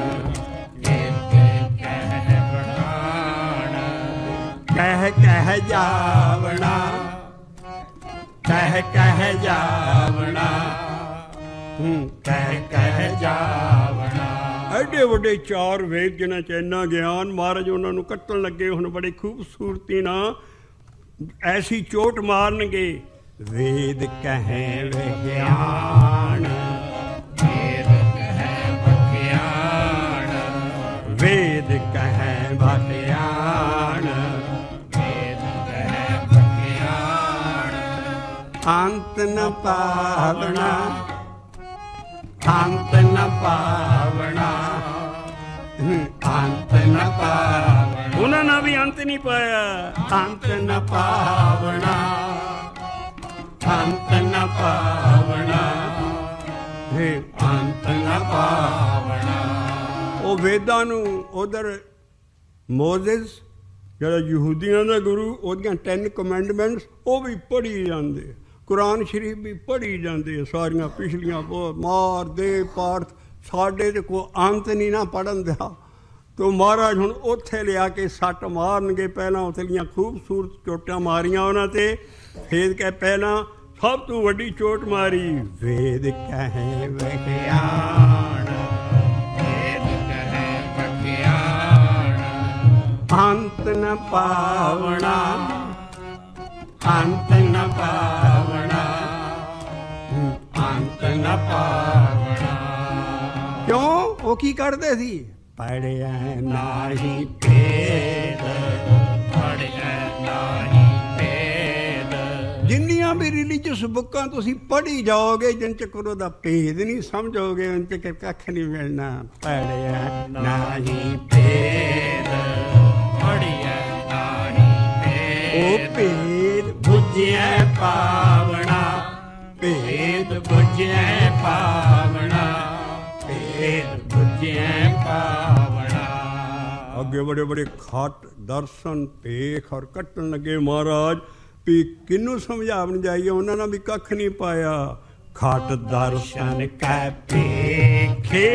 ਕਹਿ ਜਾਵਣਾ, ਕਹਿ ਜਾਵਣਾ, ਕਹਿ ਜਾਵਣਾ। ਐਡੇ ਵੱਡੇ 4 ਵੇਦ ਜਿਹਨਾਂ 'ਚ ਇੰਨਾ ਗਿਆਨ, ਮਹਾਰਾਜ ਉਹਨਾਂ ਨੂੰ ਕੱਟਣ ਲੱਗੇ। ਹੁਣ ਬੜੀ ਖੂਬਸੂਰਤੀ ਨਾਲ ਐਸੀ ਚੋਟ ਮਾਰਨਗੇ। ਵੇਦ ਕਹਿ ਵਿਗਿਆਨ, ਵੇਦ ਕਹਿ ਵਿਗਿਆਨ, ਵੇਦ ਕਹਿ ਵਿਗਿਆਨ, ਵੇਦ ਕਹਿ ਵਿਗਿਆਨ। ਅੰਤ ਨ ਪਾਵਣਾ, ਅੰਤ ਨ ਪਾਵਣਾ, ਅੰਤ ਨ ਪਾਵਣਾ। ਉਹਨਾਂ ਨੇ ਵੀ ਅੰਤ ਨਹੀਂ ਪਾਇਆ। ਅੰਤ ਨ ਪਾਵਣਾ, ਅੰਤ ਨ ਪਾਵਣਾ, ਅੰਤ ਨ ਪਾਵਣਾ। ਉਹ ਵੇਦਾਂ ਨੂੰ ਉਧਰ ਮੋਜ਼ਿਸ ਜਿਹੜਾ ਯਹੂਦੀਆਂ ਦਾ ਗੁਰੂ, ਉਹਦੀਆਂ 10 ਕਮੈਂਡਮੈਂਟਸ ਉਹ ਵੀ ਪੜ੍ਹੀ ਜਾਂਦੇ। ਕੁਰਾਨ ਸ਼ਰੀਫ ਵੀ ਪੜ੍ਹੀ ਜਾਂਦੇ। ਸਾਰੀਆਂ ਪਿਛਲੀਆਂ ਮਾਰ ਦੇ ਪਾਠ। ਸਾਡੇ ਤੇ ਕੋਈ ਅੰਤ ਨਹੀਂ ਨਾ ਪੜ੍ਹਨ ਦਿਆ। ਤੋ ਮਹਾਰਾਜ ਹੁਣ ਉੱਥੇ ਲਿਆ ਕੇ ਸੱਟ ਮਾਰਨਗੇ। ਪਹਿਲਾਂ ਉਥਲੀਆਂ ਖੂਬਸੂਰਤ ਚੋਟਾਂ ਮਾਰੀਆਂ ਉਹਨਾਂ 'ਤੇ। ਫੇਰ ਕਹਿ ਪਹਿਲਾਂ ਸਭ ਤੋਂ ਵੱਡੀ ਚੋਟ ਮਾਰੀ। ਵੇਦ ਕਹਿ ਵਿਗਿਆਨ, ਵੇਦ ਕਹਿ ਵਿਗਿਆਨ, ਅੰਤ ਨ ਪਾਵਣਾ, ਅੰਤ ਨ ਪਾਵਣਾ, ਅੰਤ ਨ ਪਾਵਣਾ। ਕਿਉਂ? ਉਹ ਕੀ ਕਰਦੇ ਸੀ? ਪੜ੍ਹਿਆ ਨਾਹੀ ਭੇਦ, ਪੜ੍ਹਿਆ ਨਾਹੀ ਭੇਦ। ਜਿੰਨੀਆਂ ਵੀ ਰਿਲੀਜੀਅਸ ਬੁੱਕਾਂ ਤੁਸੀਂ ਪੜ੍ਹੀ ਜਾਓਗੇ, ਜਿਨ ਚ ਕਰੋ ਦਾ ਭੇਦ ਨਹੀਂ ਸਮਝੋਗੇ, ਉਨ ਚ ਕੱਖ ਨਹੀਂ ਮਿਲਣਾ। ਪੜ੍ਹਿਆ ਨਾਹੀ ਭੇਦ, ਪੜ੍ਹਿਆ ਨਾਹੀ ਭੇਦ। ਉਹ ਭੇਦ ਬੁੱਝਿਆ ਪਾਵਣਾ, ਭੇਦ ਬੁੱਝਿਆ ਪਾਵਣਾ, ਭੇਦ ਬੁੱਝਿਆ ਪਾਵਣਾ। अगे बड़े बड़े खट दर्शन भेख और कट्टन लगे महाराज भी किनू समझावन जाइए, उन्होंने भी कख नहीं पाया। खट दर्शन कै भेखे,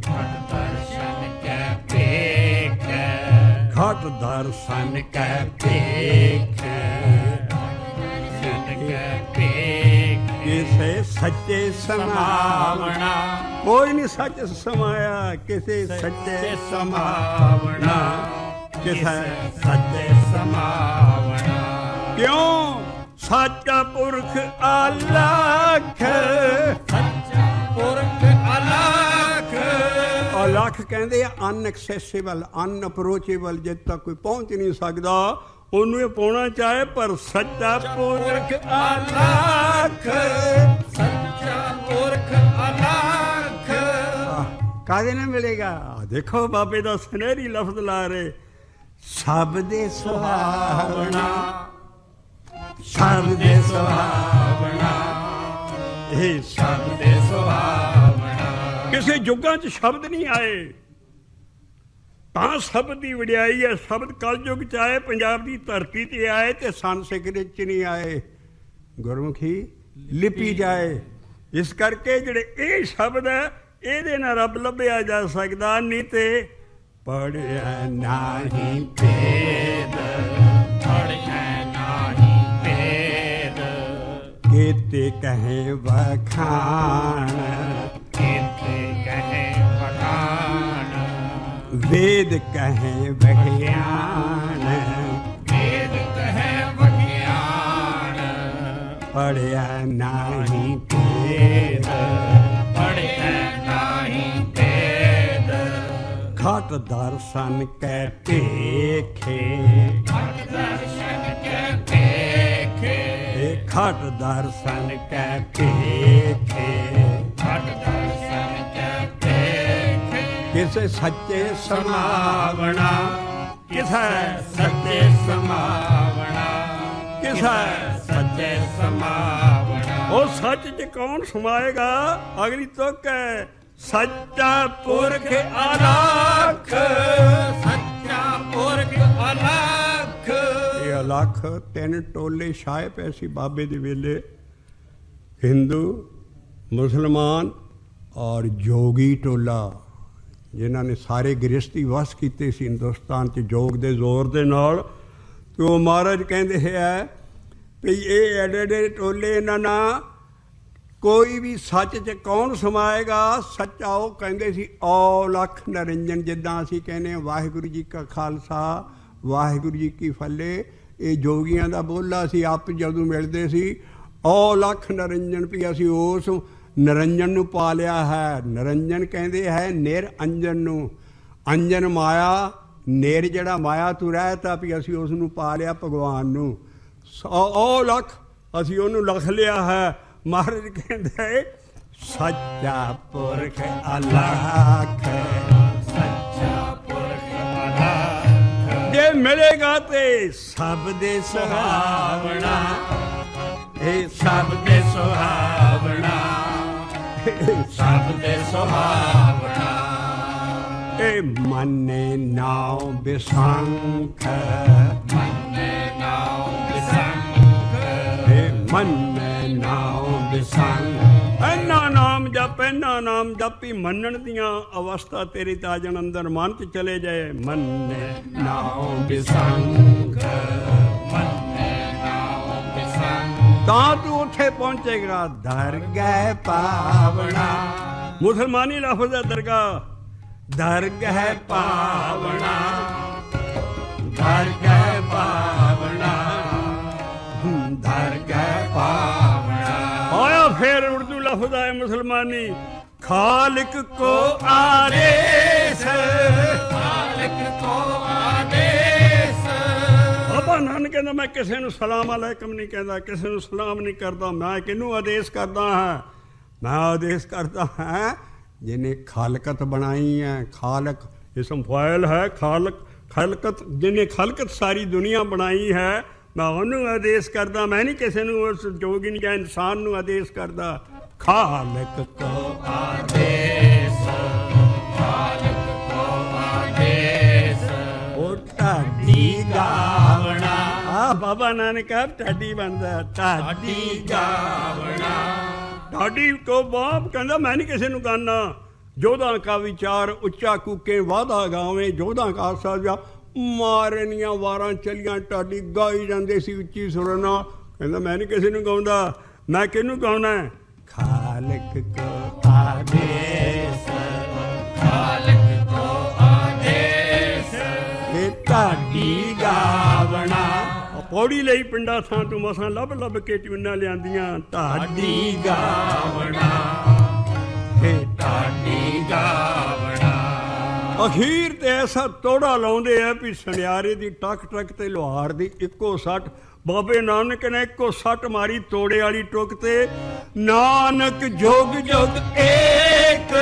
खट दर्शन कै भेखे, खट दर्शन कै भेखे, किसे सच्चे समावना, कोई नहीं सच समाया, किसे सच्चे समावना, किसे सच्चे समावना। क्यों? सच्चा पुरख अलख, सच्चा पुरख अलख। अलख कहते अनएक्सेसिबल, अनअप्रोचेबल, जित तक कोई पहुंच नहीं सकता ਉਹਨੂੰ ਪਾਉਣਾ ਚਾਹੇ, ਪਰ ਸੱਚਾ ਪੁਰਖ ਅਲਖ, ਸੱਚਾ ਪੁਰਖ ਅਲਖ ਕਾਹਦੇ ਨਾਲ ਮਿਲੇਗਾ? ਦੇਖੋ ਬਾਬੇ ਦਾ ਸੁਨਹਿਰੀ ਲਫ਼ਜ਼ ਲਾ ਰਹੇ, ਸਭ ਦੇ ਸੁਹਾਵਣਾ, ਸਭ ਦੇ ਸੁਹਾਵਣਾ, ਇਹ ਸਭ ਦੇ ਸੁਹਾਵਣਾ। ਕਿਸੇ ਯੁੱਗਾਂ 'ਚ ਸ਼ਬਦ ਨਹੀਂ ਆਏ ਤਾਂ ਸ਼ਬਦ ਦੀ ਵਡਿਆਈ ਹੈ। ਸ਼ਬਦ ਕਲਯੁਗ 'ਚ ਆਏ, ਪੰਜਾਬ ਦੀ ਧਰਤੀ 'ਤੇ ਆਏ, ਤੇ ਸੰਸਕ੍ਰਿਤ 'ਚ ਨਹੀਂ ਆਏ, ਗੁਰਮੁਖੀ ਲਿਪੀ ਜਾਏ। ਇਸ ਕਰਕੇ ਜਿਹੜੇ ਇਹ ਸ਼ਬਦ ਹੈ ਇਹਦੇ ਨਾਲ ਰੱਬ ਲੱਭਿਆ ਜਾ ਸਕਦਾ, ਨਹੀਂ ਤੇ ਪੜ੍ਹਿਆ ਨਾਹੀਂ ਭੇਦ, ਪੜ੍ਹਿਆ ਨਾਹੀਂ ਭੇਦ, ਕੀਤੇ ਕਹੇ ਵਖਾਣ, ਕੀਤੇ ਕਹੇ ਵਖਾਣ, वेद कहे विज्ञान, वेद कहे विज्ञान, पढ़िया नहीं भेद, पढ़िया नहीं भेद। खट दर्शन के देखे, खट दर्शन के देखे, खट दर्शन के देखे, खट दर्शन के किसे सच्चे समावना, किसे सच्चे समावना, किसे सच्चे समावना। ਉਹ ਸੱਚ 'ਚ ਕੌਣ ਸਮਾਏਗਾ? ਅਗਲੀ ਤੁਕ ਹੈ, ਸੱਚਾ ਪੁਰਖ ਅਲਖ, ਸੱਚਾ ਪੁਰਖ ਅਲਖ। ਇਹ ਅਲਖ ਤਿੰਨ ਟੋਲੇ ਛਾਏ ਪਏ ਸੀ ਬਾਬੇ ਦੇ ਵੇਲੇ, ਹਿੰਦੂ, ਮੁਸਲਮਾਨ ਔਰ ਜੋਗੀ ਟੋਲਾ, ਜਿਨ੍ਹਾਂ ਨੇ ਸਾਰੇ ਗ੍ਰਸਤੀ ਵਸ ਕੀਤੇ ਸੀ ਹਿੰਦੁਸਤਾਨ 'ਚ ਯੋਗ ਦੇ ਜ਼ੋਰ ਦੇ ਨਾਲ। ਤੇ ਉਹ ਮਹਾਰਾਜ ਕਹਿੰਦੇ ਹੈ ਵੀ ਇਹ ਐਡੇ ਐਡੇ ਟੋਲੇ, ਇਹਨਾਂ ਨਾਲ ਕੋਈ ਵੀ ਸੱਚ 'ਚ ਕੌਣ ਸਮਾਏਗਾ? ਸੱਚਾ ਉਹ ਕਹਿੰਦੇ ਸੀ ਔਲਖ ਨਿਰੰਜਨ, ਜਿੱਦਾਂ ਅਸੀਂ ਕਹਿੰਦੇ ਹਾਂ ਵਾਹਿਗੁਰੂ ਜੀ ਕਾ ਖਾਲਸਾ ਵਾਹਿਗੁਰੂ ਜੀ ਕੀ ਫਤਿਹ, ਇਹ ਜੋਗੀਆਂ ਦਾ ਬੋਲਾ ਸੀ। ਆਪ ਜਦੋਂ ਮਿਲਦੇ ਸੀ ਔਲਖ ਨਿਰੰਜਨ, ਵੀ ਅਸੀਂ ਉਸ ਨਿਰੰਜਨ ਨੂੰ ਪਾ ਲਿਆ ਹੈ। ਨਿਰੰਜਨ ਕਹਿੰਦੇ ਹੈ ਨਿਰ ਅੰਜਨ ਨੂੰ, ਅੰਜਨ ਮਾਇਆ, ਨਿਰ ਜਿਹੜਾ ਮਾਇਆ ਤੂੰ ਰਹਿਤਾ, ਵੀ ਅਸੀਂ ਉਸ ਨੂੰ ਪਾ ਲਿਆ ਭਗਵਾਨ ਨੂੰ। ਉਹ ਲੱਖ ਅਸੀਂ ਉਹਨੂੰ ਲਿਖ ਲਿਆ ਹੈ। ਮਹਾਰਾਜ ਕਹਿੰਦੇ ਸੱਚਾ ਪੁਰਖ ਅਲਖ, ਸੱਚਾ ਪੁਰਖ ਅਲਖ। ਜੇ ਮਿਲੇਗਾ ਤੇ ਸਭ ਦੇ ਸੁਹਾਵਣਾ, ਇਹ ਸਭ ਦੇ ਸੁਹਾਵਣਾ, ਸਭ ਦੇ ਸੁਹਾਵਣਾ। ਇਹ ਮੰਨੇ ਨਾਉ ਬਿਸੰਖ, ਮੰਨੇ ਨਾਉ ਬਿਸੰਖ, ਇਹ ਮੰਨੇ ਨਾਉ ਬਿਸੰਖ। ਇੰਨਾ ਨਾਮ ਜਪ, ਇੰਨਾ ਨਾਮ ਜਪੀ ਮੰਨਣ ਦੀਆਂ ਅਵਸਥਾ ਤੇਰੀ ਤਾਜਨ ਅੰਦਰ ਮਨ 'ਚ ਚਲੇ ਜਾਏ। ਮੰਨੇ ਨਾਉ ਬਿਸੰਖ, ਤਾਂ ਤੂੰ ਉੱਥੇ ਪਹੁੰਚੇਗਾ ਦਰਗਹਿ ਪਾਵਣਾ। ਮੁਸਲਮਾਨੀ ਲਫ਼ਜ਼ ਹੈ ਦਰਗਾਹ, ਦਰਗਹਿ ਪਾਵਣਾ, ਦਰਗਹਿ ਪਾਵਣਾ, ਦਰਗਹਿ ਪਾਵਣਾ। ਆਇਆ ਫਿਰ ਉਰਦੂ ਲਫ਼ਜ਼ ਆਏ ਮੁਸਲਮਾਨੀ, ਖਾਲਿਕ ਕੋ ਆਦੇਸ਼, ਖਾਲਿਕ ਕੋ ਆਦੇਸ਼। ਬਾਬਾ ਨਾਨਕ ਕਹਿੰਦਾ ਮੈਂ ਕਿਸੇ ਨੂੰ ਸਲਾਮ ਅਲੈਕਮ ਨਹੀਂ ਕਹਿੰਦਾ, ਕਿਸੇ ਨੂੰ ਸਲਾਮ ਨਹੀਂ ਕਰਦਾ। ਮੈਂ ਕਿਹਨੂੰ ਆਦੇਸ਼ ਕਰਦਾ ਹਾਂ? ਮੈਂ ਆਦੇਸ਼ ਕਰਦਾ ਹਾਂ ਜਿਹਨੇ ਖਾਲਕਤ ਬਣਾਈ ਹੈ। ਖਾਲਕ ਇਸਮ ਫਾਇਲ ਹੈ, ਖਾਲਕ ਖਲਕਤ, ਜਿਹਨੇ ਖਲਕਤ ਸਾਰੀ ਦੁਨੀਆ ਬਣਾਈ ਹੈ, ਮੈਂ ਉਹਨੂੰ ਆਦੇਸ਼ ਕਰਦਾ। ਮੈਂ ਨਹੀਂ ਕਿਸੇ ਨੂੰ ਉਸ ਜੋਗੀ ਜਾਂ ਇਨਸਾਨ ਨੂੰ ਆਦੇਸ਼ ਕਰਦਾ। ਖਾਲਕ ਕੋ ਆਦੇਸ਼, ਖਾਲਕ ਕੋ ਆਦੇਸ਼, ਬਾਬਾ ਨਾਨਕ ਆਪ ਢਾਡੀ ਬਣਦਾ, ਢਾਡੀ ਗਾਵਣਾ। ਢਾਡੀ ਕੋ ਬਾਪ ਕਹਿੰਦਾ ਮੈਂ ਨਹੀਂ ਕਿਸੇ ਨੂੰ ਗਾਨਾ। ਜੋਧਾਂ ਕਾ ਵਿਚਾਰ ਉੱਚਾ ਕੂਕੇ ਵਾਦਾ ਗਾਵੇਂ, ਜੋਧਾਂ ਕਾ ਸਾਜਾ ਮਾਰਨੀਆਂ ਵਾਰਾਂ ਚਲੀਆਂ। ਢਾਡੀ ਗਾਈ ਜਾਂਦੇ ਸੀ ਉੱਚੀ ਸੁਰ ਨਾਲ। ਕਹਿੰਦਾ ਮੈਂ ਨਹੀਂ ਕਿਸੇ ਨੂੰ ਗਾਉਂਦਾ, ਮੈਂ ਕਿਹਨੂੰ ਗਾਉਣਾ? ਖਾਲਕ ਕੋ ਆਦੇਸ਼, ਖਾਲਕ ਕੋ ਆਦੇਸ਼, ਇਹ ਢਾਡੀ ਗਾਵਣਾ। ਪੌੜੀ ਲਈ ਪਿੰਡਾਂ ਥਾਂ ਤੂੰ ਮਸਾਂ ਲੱਭ ਲੱਭ ਕੇ ਟਿਊਨਾਂ ਲਿਆਂਦੀਆਂ। ਢਾਡੀ ਗਾਵਣਾ, ਇਹ ਢਾਡੀ ਗਾਵਣਾ। ਅਖੀਰ ਤੇ ਐਸਾ ਤੋੜਾ ਲਾਉਂਦੇ ਆ ਵੀ ਸੁਨਿਆਰੇ ਦੀ ਟਕ ਟਕ ਤੇ ਲੋਹਾਰ ਦੀ ਇੱਕੋ ਸੱਟ। ਬਾਬੇ ਨਾਨਕ ਨੇ ਇੱਕੋ ਸੱਟ ਮਾਰੀ ਤੋੜੇ ਵਾਲੀ ਟੁੱਕ ਤੇ। ਨਾਨਕ ਜੁਗ ਜੁਗ ਏਕ,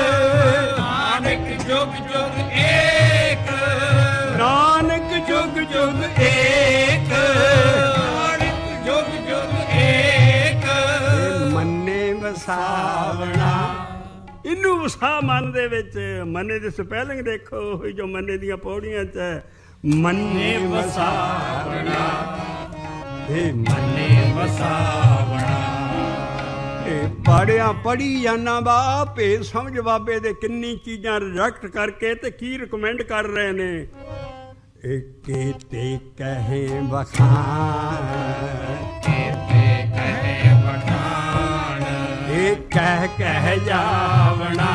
ਨਾਨਕ ਜੁਗ ਜੁਗ ਏਕ, ਨਾਨਕ ਜੁਗ ਜੁਗ ਏਕ, ਨਾਨਕ ਜੁਗ ਜੁਗ ਏਕ। ਮੰਨੇ ਵਸਾਵਣਾ, ਇਹਨੂੰ ਵਸਾ ਮਨ ਦੇ ਵਿੱਚ। ਮੰਨੇ ਦੀ ਸਪੈਲਿੰਗ ਦੇਖੋ ਜੋ ਮੰਨੇ ਦੀਆਂ ਪੌੜੀਆਂ 'ਚ ਹੈ। ਮੰਨੇ ਵਸਾਵਣਾ, ਇਹ ਮੰਨੇ ਵਸਾਵਣਾ। ਇਹ ਪੜਿਆ ਪੜ੍ਹੀ ਜਾਨਾ ਬਾ ਭੇਦ ਸਮਝ ਬਾਬੇ ਦੇ ਕਿੰਨੀ ਚੀਜ਼ਾਂ ਰਿਜੈਕਟ ਕਰਕੇ ਤੇ ਕੀ ਰਿਕਮੈਂਡ ਕਰ ਰਹੇ ਨੇ। ਇਹ ਕੀਤੇ ਕਹੇ ਵਖਾਣ, ਕੀਤੇ ਕਹੇ ਵਖਾਣ, ਇਹ ਕਹਿ ਜਾਵਣਾ,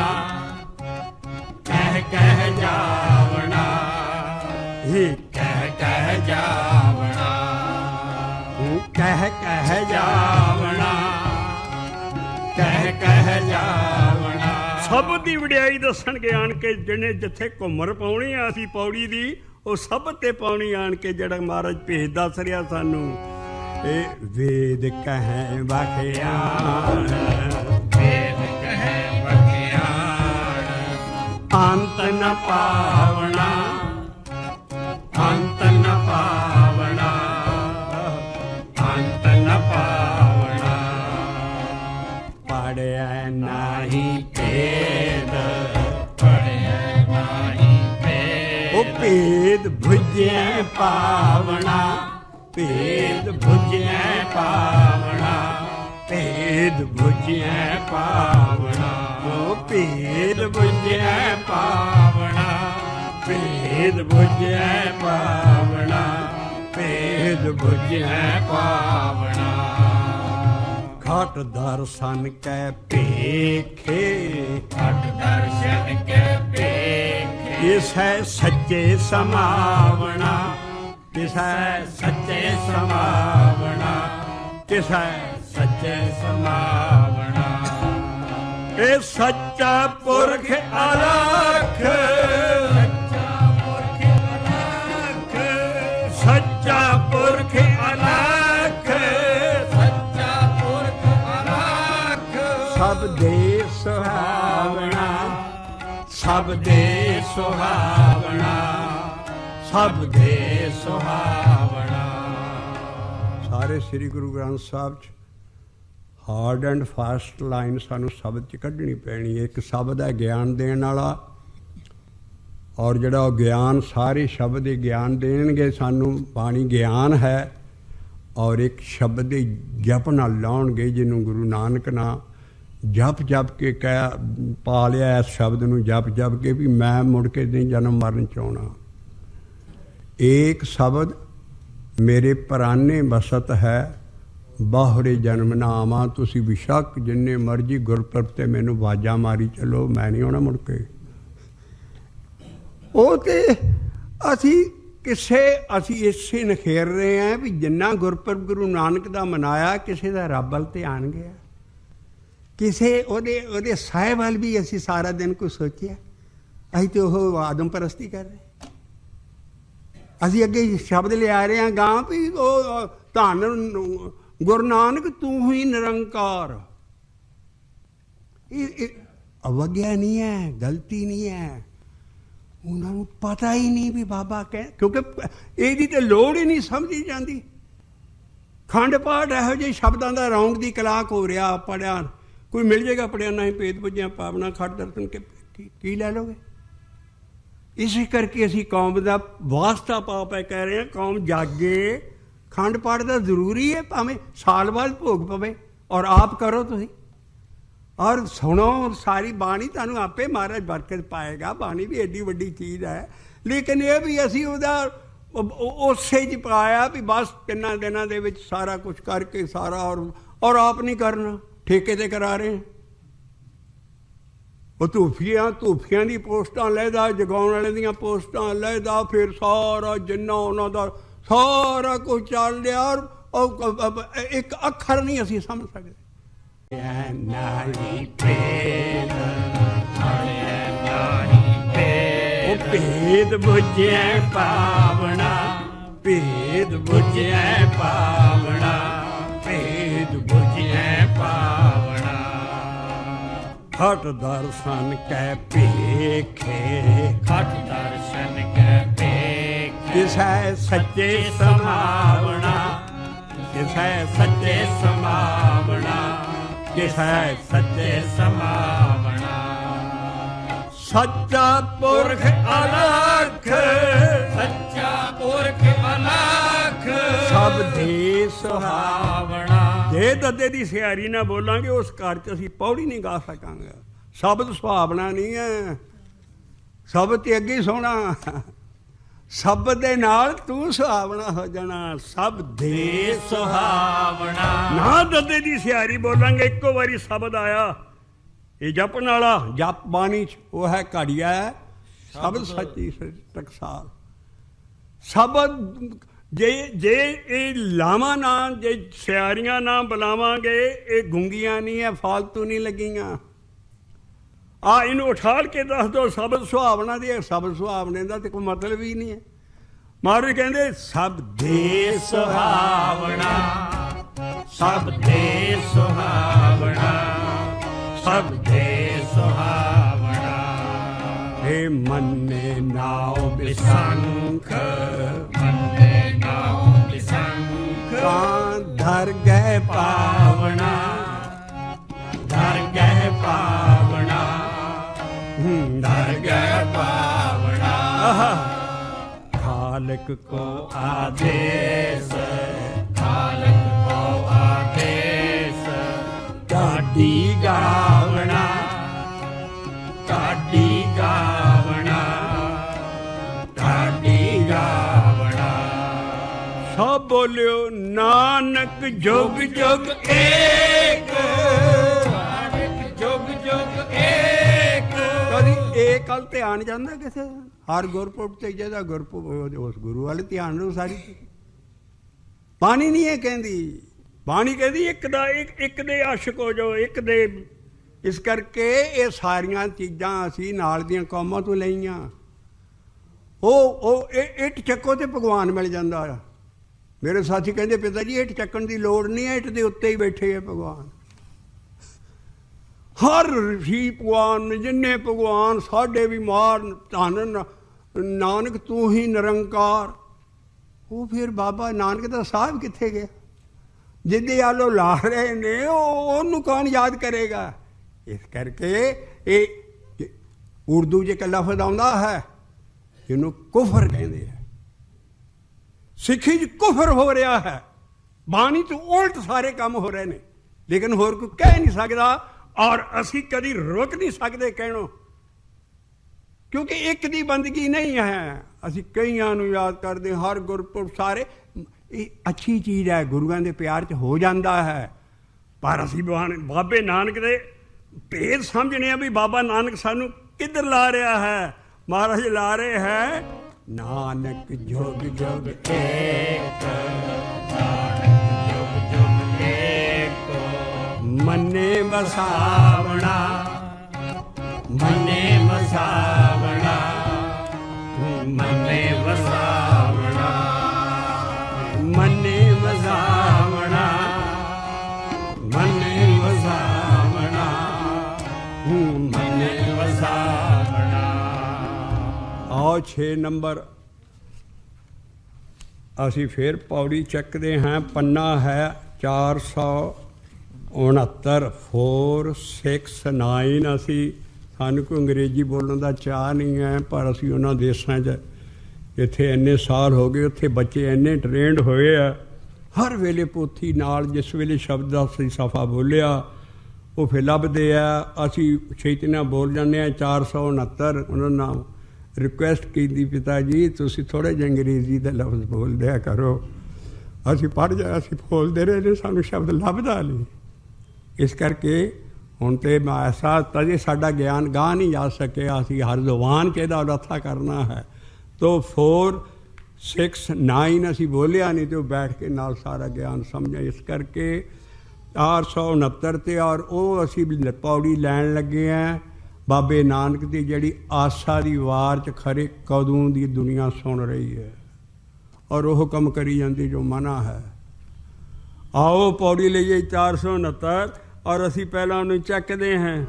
ਕਹਿ ਜਾਵਣਾ, ਇਹ ਕਹਿ ਜਾਵਣਾ, ਕਹਿ ਜਾਵਣਾ, ਕਹਿ ਜਾਵਣਾ। ਸਭ ਦੀ ਵਡਿਆਈ ਦੱਸਣਗੇ ਆਣ ਕੇ। ਜਿਹਨੇ ਜਿੱਥੇ ਘੁੰਮਰ ਪਾਉਣੀ ਆ ਅਸੀਂ ਪੌੜੀ ਦੀ, ਉਹ ਸਭ ਤੇ ਪਾਉਣੀ ਆਣ ਕੇ। ਜਿਹੜਾ ਮਹਾਰਾਜ ਭੇਦ ਦੱਸ ਰਿਹਾ ਸਾਨੂੰ। ਇਹ ਵੇਦ ਕਹਿ ਵਖਿਆਣ, ਵੇਦ ਕਹਿ ਵਖਿਆਣ, ਅੰਤ ਨ ਪਾਵਣਾ, ਅੰਤ ਨ ਪਾਵਣਾ, ਅੰਤ ਨ ਪਾਵਣਾ। ਪੜਿਆ ਨਾਹੀ ਭੇਦ, ਪੜਿਆ ਨਾਹੀ ਭੇਦ, ਉਹ ਭੇਦ ਭੁਜੈ ਪਾਵਣਾ, ਭੇਦ ਭੁਜੈ ਪਾਵਣਾ, ਭੇਦ ਭੁਜੈ ਪਾਵਣਾ, ਉਹ ਭੇਦ ਭੁਜੈ ਪਾਵਣਾ, ਭੇਦ ਭੁਜੈ ਪਾਵਣਾ, ਭੇਦ ਭੁਜੈ ਪਾਵਣਾ। ਘਟ ਦਰਸ਼ਨ ਕੈ ਭੇਖੇ, ਘਟ ਦਰਸ਼ਨ ਕੈ ਭੇਖੇ, ਕਿਸੈ ਸੱਚੇ ਸਮਾਵਣਾ, ਕਿਸੈ ਸੱਚੇ ਸਮਾਵਣਾ, ਕਿਸੈ ਸੱਚੇ ਸਮਾਵਣਾ। ਇਹ ਸੱਚਾ ਪੁਰਖ ਅਲਖ, ਸੱਚਾ ਪੁਰਖ ਅਲਖ, ਸੱਚਾ ਪੁਰਖ ਅਲਖ, ਸੱਚਾ ਪੁਰਖ ਅਲਖ। ਸਭ ਦੇ ਸੁਹਾਵਣਾ, ਸਭ ਦੇ ਸੁਹਾਵਣਾ, ਸਭ ਦੇ ਸੁਹਾਵਣਾ। ਸਾਰੇ ਸ੍ਰੀ ਗੁਰੂ ਗ੍ਰੰਥ ਸਾਹਿਬ 'ਚ ਹਾਰਡ ਐਂਡ ਫਾਸਟ ਲਾਈਨ ਸਾਨੂੰ ਸ਼ਬਦ 'ਚ ਕੱਢਣੀ ਪੈਣੀ ਹੈ। ਇੱਕ ਸ਼ਬਦ ਹੈ ਗਿਆਨ ਦੇਣ ਵਾਲਾ, ਔਰ ਜਿਹੜਾ ਉਹ ਗਿਆਨ ਸਾਰੇ ਸ਼ਬਦ ਦੇ ਗਿਆਨ ਦੇਣਗੇ ਸਾਨੂੰ। ਬਾਣੀ ਗਿਆਨ ਹੈ, ਔਰ ਇੱਕ ਸ਼ਬਦ ਦੇ ਜਪ ਨਾਲ ਲਾਉਣਗੇ, ਜਿਹਨੂੰ ਗੁਰੂ ਨਾਨਕ ਨਾ ਜਪ ਜਪ ਕੇ ਕਹਿ ਪਾ ਲਿਆ ਇਸ ਸ਼ਬਦ ਨੂੰ, ਜਪ ਜਪ ਕੇ ਵੀ ਮੈਂ ਮੁੜ ਕੇ ਨਹੀਂ ਜਨਮ ਮਰਨ ਚਾਹੁੰਦਾ। ਏਕ ਸ਼ਬਦ ਮੇਰੇ ਪ੍ਰਾਨੇ ਬਸਤ ਹੈ, ਬਾਹਰੇ ਜਨਮ ਨਾ ਆਵਾਂ। ਤੁਸੀਂ ਬੇਸ਼ੱਕ ਜਿੰਨੇ ਮਰਜ਼ੀ ਗੁਰਪੁਰਬ 'ਤੇ ਮੈਨੂੰ ਆਵਾਜ਼ਾਂ ਮਾਰੀ ਚਲੋ, ਮੈਂ ਨਹੀਂ ਆਉਣਾ ਮੁੜ ਕੇ। ਉਹ ਤੇ ਅਸੀਂ ਇਸੇ ਨਖੇਰ ਰਹੇ ਹਾਂ ਵੀ ਜਿੰਨਾ ਗੁਰਪੁਰਬ ਗੁਰੂ ਨਾਨਕ ਦਾ ਮਨਾਇਆ, ਕਿਸੇ ਦਾ ਰੱਬ ਵੱਲ ਧਿਆਨ ਗਿਆ, ਕਿਸੇ ਉਹਦੇ ਸਾਹਿਬ ਵੱਲ ਵੀ ਅਸੀਂ ਸਾਰਾ ਦਿਨ ਕੁਛ ਸੋਚਿਆ। ਅਸੀਂ ਤੇ ਉਹ ਆਦਮ ਪਰਸਤੀ ਕਰ ਰਹੇ। ਅਸੀਂ ਅੱਗੇ ਸ਼ਬਦ ਲਿਆ ਰਹੇ ਹਾਂ ਗਾਂ ਵੀ ਉਹ ਧੰਨ ਗੁਰੂ ਨਾਨਕ ਤੂੰ ਹੀ ਨਿਰੰਕਾਰ। ਇਹ ਅਵਗਿਆ ਨਹੀਂ ਹੈ, ਗਲਤੀ ਨਹੀਂ ਹੈ। ਉਹਨਾਂ ਨੂੰ ਪਤਾ ਹੀ ਨਹੀਂ ਵੀ ਬਾਬਾ ਕਿਉਂਕਿ ਇਹਦੀ ਤਾਂ ਲੋੜ ਹੀ ਨਹੀਂ ਸਮਝੀ ਜਾਂਦੀ। ਖੰਡ ਪਾਠ ਇਹੋ ਜਿਹੇ ਸ਼ਬਦਾਂ ਦਾ ਰੌਂਗ ਦੀ ਕਲਾਕ ਹੋ ਰਿਹਾ। ਪੜਿਆ ਕੋਈ ਮਿਲ ਜਾਏਗਾ, ਪੜਿਆ ਨਹੀਂ ਭੇਦ ਭੁਜਿਆ ਪਾਵਨਾ ਖੱਟ ਦਰਸ਼ਨ ਕੇ ਕੀ ਲੈ ਲਓਗੇ। ਇਸੇ ਕਰਕੇ ਅਸੀਂ ਕੌਮ ਦਾ ਵਾਸਤਾ ਪਾ ਕਹਿ ਰਹੇ ਹਾਂ, ਕੌਮ ਜਾਗੇ, खंड पाठ का जरूरी है, भावें साल बाद भोग पवे और आप करो तुसी और सुनो सारी बाणी, तुहानूं आपे महाराज बरकत पाएगा। बाणी भी एडी वड्डी चीज़ है, लेकिन ये भी असी उहदा उसे च पाया भी बस 3 दिनों दे विच सारा कुछ करके सारा और आप नहीं करना, ठेके ते करा रहे हैं। वो धूफियां दी पोस्टां लैदा, जगाउण वाले दियां पोस्टां लैदा, फिर सारा जिन्ना उन्हां दा सारा कुछ चल रहा और एक अखर नहीं असी समझ सकते। भेद बुझे पावना, भेद बुझे पावना, भेद बुझे पावना, खट दर्शन कै पेखे, खट दर्शन कै पेखे, किसै सच्चे समावना, किसै सच्चे समावना, किसै सच्चे समावना, सच्चा पुरख अलख, सच्चा पुरख अलख, सब दे सुहावना। जे दद्दे दी सियारी ना बोलांगे उस घर च असीं पौड़ी नहीं गा सकांगे। शब्द सुहावना नहीं है, शब्द ते अगे सोना, शब्द दे नाल तू सुहावना हो जाना, सब दे सुहावना। ना दद्दे दी सियारी बोलांगे, इक्को वारी शब्द आया ये जपन वाला, जप बाणी वो है घड़िया है, शब्द सच्ची टकसाल। शब्द जे जे ये लावां ना, जे सियारियां ना बुलावांगे, ये गूंगियां नहीं है, फालतू नहीं लगियां। इनू उठाल के दस दो शब्द सुहावना दी, शब्द सुहावने का तो कोई मतलब ही नहीं है। महाराज कहते सब दे सुहावना, सब दे सुहावना, सब दे सुहावना। हे मन्ने नाव बिसंख, मन्ने नाव बिसंख, धर गए पावना, धर गए पावना, धर गए पावना। खालक को आदेश, खालक को आदेश, काटी गावना, काटी गावना, काटी गावना। सब बोलियो नानक जुग जुग एक, नानक जुग जुग एक। कभी एक गल ध्यान जाता किसे, हर गुरपुरब ते जदा गुरपुरब उस गुरु वाले ध्यान लो सारी। बाणी नहीं है कहती, बाणी कहती एक दा एक दे आशिक हो जाओ, एक दे। इस करके ये सारियां चीज़ां असी नाल दियां कौमां तो लईआं। इट चक्को तो भगवान मिल जाता है। मेरे साथी कहते पिता जी इट चक्कन की लोड़ नहीं है, इट के उत्ते ही बैठे है भगवान। हर ऋषि भगवान जिन्ने भगवान साढ़े भी मार धन नानक तू ही निरंकार। वो फिर बाबा नानक का साहब कित्थे गया? जिदे आलो ला रहे ने ओनू कौन याद करेगा? इस करके ये उर्दू च एक लफ्ज आउंदा है जिन्हों कुफर कहते हैं। सिखी च कुफर हो रहा है, बाणी तो उल्ट सारे काम हो रहे हैं, लेकिन होर कोई कह नहीं सकता और असी कभी रोक नहीं सकते कहणों, क्योंकि एक दी बंदगी नहीं है। असी कईयां नूं याद करते, हर गुरपुरब सारे अच्छी चीज़ है, गुरुआं दे प्यार च हो जाता है। पर असी बाबे नानक दे भेद समझने भी बाबा नानक सानू किधर ला रहा है। महाराज ला रहे हैं नानक जुग जुग एक, नानक जुग जुग एक, मन्ने बसावना, मन्ने बसावना, मन्ने बसावना, मन्ने बसावना, मन्ने बसावना, मन्ने बसावना। आओ 6 नंबर असी फिर पौड़ी चकते हैं। पन्ना है 469 469। असी सानू कोई अंग्रेजी बोलने का चाह नहीं है, पर असी उन्होंने देशों इत्थे इन्ने साल हो गए, उत्थे बच्चे इन्ने ट्रेंड होए आ हर वेले पोथी नाल जिस वेले शब्द का असीं सफ़ा बोलिया वो फिर लभदे आ। असीं छेती नाल बोल जाने 469 उन्होंने नाम रिक्वेस्ट की पिता जी तुसीं थोड़े जिहे अंग्रेजी दे लफ्ज़ बोल दिया करो। असीं पढ़ जा असीं बोलते रहे ने सानूं शब्द लभदा नहीं। इस करके हुण तो ऐसा तजे साडा ज्ञान गाह नहीं जा सके। असीं हर जुबान च इहदा रथा करना है तो 4 6 9 असीं बोलिया नहीं तो बैठ के नाल सारा ज्ञान समझा। इस करके 469 ते और वो असीं पौड़ी लैन लगे हैं बाबे नानक की जिहड़ी आसा दी वार च खरे कदों दी दुनिया सुन रही है और वो हुक्म करी जाती जो मना है। आओ पौड़ी लईए 469 और असीं पहलां उन्हें चकदे हैं।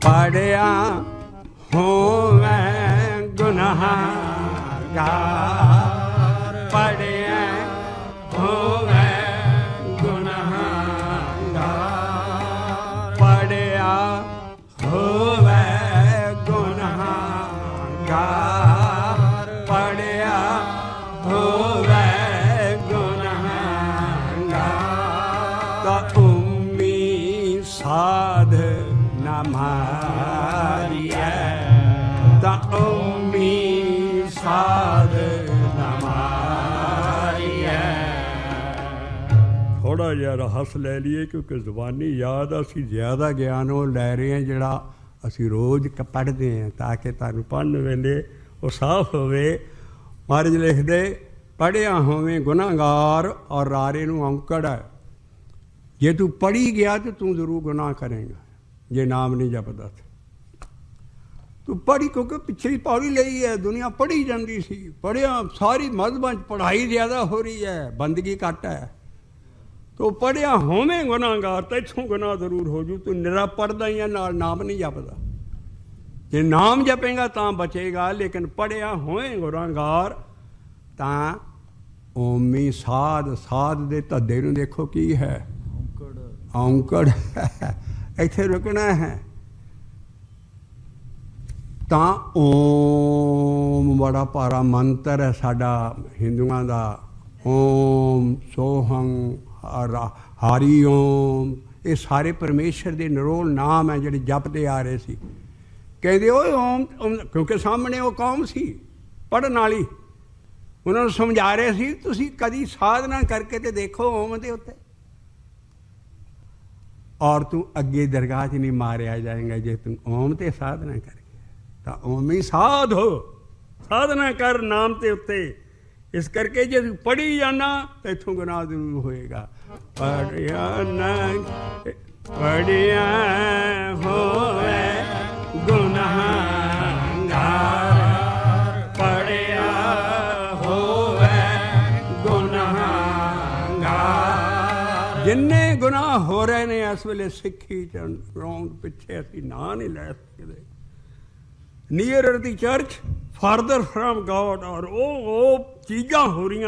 पढ़िया होवे गुनहगार पढ़िया होवे गुनहगार पढ़िया होवे गुनहगार पढ़िया होवे गुनहगार तो उम्मी साध न मारिए तो उम्मी साध न मारिए। थोड़ा जिहा रहस ले लिए क्योंकि जुबानी याद असीं ज़्यादा ज्ञान वो लै रहे हैं जिहड़ा असीं रोज़ पढ़ते हैं ताकि तुहानूं पढ़न वेले वो साफ होवे। महाराज लिखदे पढ़िया होवे गुनाहगार और रारे नूं औंकड़ है। जे तू पढ़ी गया तो तू जरूर गुनाह करेगा जे नाम नहीं जपदा। तू पढ़ी क्योंकि पिछे ही पौड़ी लई है दुनिया पढ़ी जाती सी। पढ़िया सारी मजहबां पढ़ाई ज़्यादा हो रही है बंदगी घट है। तो पढ़िया होवें गुनाहगार तो इत्थों गुनाह जरूर हो जू। तू निरा पढ़दा ही है नाल नाम नहीं जपदा। जे नाम जपेगा तो बचेगा लेकिन पढ़िया होवें गुनाहगार तां ओमी साध साध दे धद्दे नूं देखो की है औंकड़ इत्थे रुकना है। तां ओम बड़ा भारा मंत्र है साडा हिंदुआं दा। ओम सोहं हरि ओम ये सारे परमेश्वर के निरोल नाम है जिहड़े जपते आ रहे सी। कहते ओए ओम क्योंकि सामने वो कौम सी पढ़न वाली उन्होंने समझा रहे सी तुसीं कदी साधना करके तो देखो ओम दे उत्ते और तू अगे दरगाह च नहीं मारिया जाएगा जे तू ओम ते साधना करके तो ओम ही साध हो साधना कर नाम ते उत्ते। इस करके जे तू पढ़ी जाना तो इत्थों गुनाह जरूर होएगा। पढ़िया पढ़िया होवे गुनाहगार पढ़िया होवे गुनाहगार। जिन्ने गुनाह हो रहे ने इस वेले सिक्खी रौंद पिछे असीं ना नहीं लै सकते। Near the church further from God और वो चीज़ां हो रही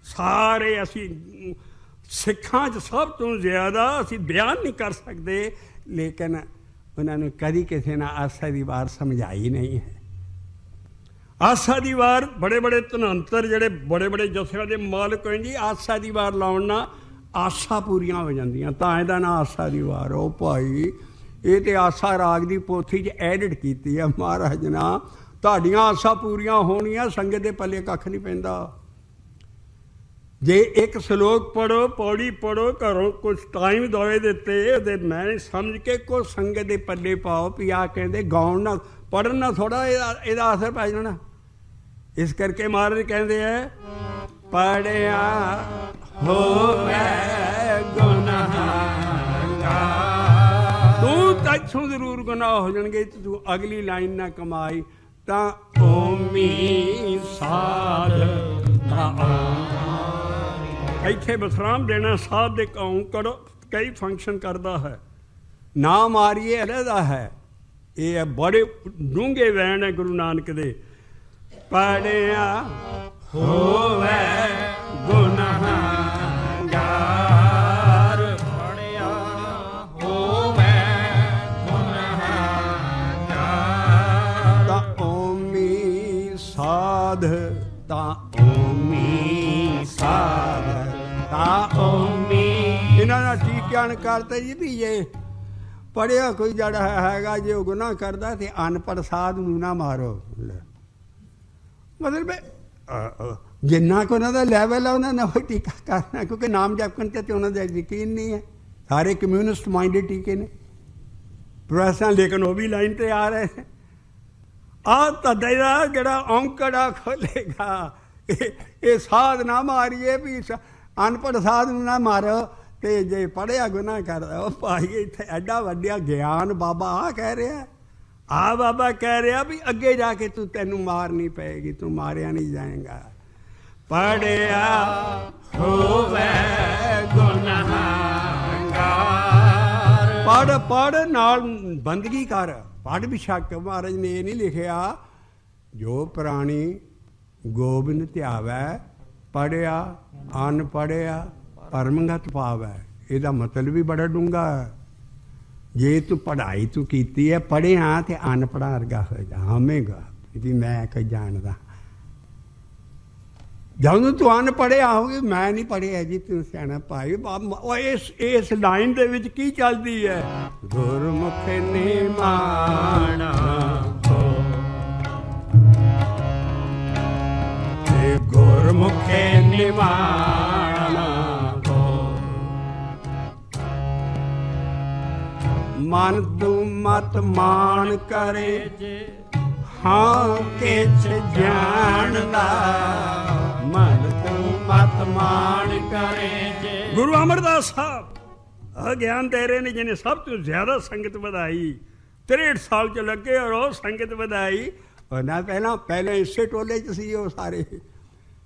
सारे असीं सिखां च सब तो ज़्यादा असीं बयान नहीं कर सकते लेकिन उन्होंने कभी किसी ने आसा दी वार समझाई नहीं है। आसा दी वार बड़े बड़े धनंतर जिहड़े बड़े बड़े जथियां दे मालक हैं जी आसा दी वार लाउण नाल आसा पूरियां हो जांदियां तां इहदा नाम आसा दी वार। ओ भाई ये तो आसा राग की पोथी च एडिट की है महाराज ना तुहाडियां आसा पूरियां होणियां संगत दे पल्ले कख नहीं पैंदा। जे एक श्लोक पढ़ो पौड़ी पढ़ो घरों कुछ टाइम दवे दिते मैं समझ के कुछ संगत दे पल्ले पाओ भी आ कहते गाउण ना पढ़न ना थोड़ा इहदा असर पै जाना। इस करके महाराज कहते हैं पढ़िया होवे गुनाहगार तू तैथों जरूर गुनाह हो जाएंगे तू अगली लाइन ना कमाई ता ओमी साध इत्थे विश्राम देना साध दे औंकड़ कई फंक्शन करता है। ना मारिए अलहदा है ये बड़े डूंगे वैन है गुरु नानक दे। पढ़िया होवे गुनाहगार पढ़िया होवे गुनाहगार ता ओमी साध ता ओमी। इन्होंने ठीक ज्ञान करते जी भी ये पढ़िया कोई जड़ा हैगा जो गुनाह करता तो अनपढ़ साध नूं ना मारो। मतलब जिन्ना को उन्होंने लैवल है उन्होंने वो टीका करना, क्योंकि नाम जप करते तो उन्होंने यकीन नहीं है। सारे कम्यूनिस्ट माइंडेड टीके ने प्रोफेसर, लेकिन वो भी लाइन पर आ रहे हैं। आ तेरा जड़ा औंकड़ा खोलेगा ये साध ना मारिए भी अनपढ़ साध ना मारो तो जे पढ़िया गुनाह करता वो भाई इतने एडा वड्या ज्ञान बाबा आ कह रहा आ बाबा कह रहा भी अगे जाके तू तेनू मारनी पेगी, तू मारिया नहीं जाएगा। पढ़िया होवे गुनहगार, पढ़ पढ़ नाल बंदगी कर, पढ़ भी शक। महाराज ने ये नहीं लिखिया जो प्राणी गोबिंद ध्यावै पढ़िया अनपढ़िया परमगत पावै, ਇਹਦਾ मतलब भी बड़ा डूंगा है। जे तू पढ़ाई तू कीती है पढ़िया तो अनपढ़ा वर्गा हो जा हमेगा भी मैं कोई जानदा। ਜਦੋਂ ਤੂੰ ਅਨਪੜ੍ਹਿਆ ਹੋਗੀ मैं नहीं पढ़िया जी तू सियाਣਾ भाई। इस लाइन ਦੇ ਵਿੱਚ ਕੀ ਚੱਲਦੀ ਹੈ? ਗੁਰਮੁਖ ਨਿਮਾਣਾ ਹੋ ਤੇ ਗੁਰਮੁਖ ਨਿਮਾਣਾ ਹੋ। ਮਨ ਤੂੰ ਮਤ ਮਾਣ ਕਰੇ ਜੇ ਹਾਂ ਕਿਛ ਜਾਣਦਾ, मन तू मत मान करे जे। गुरु अमरदास साहब ज्ञान दे रहे ने जिन्हें सब तो ज्यादा संगत ਵਧਾਈ 63 साल च लगे और वो संगत ਵਧਾਈ। और ना पहले इसे टोले च सी वो सारे,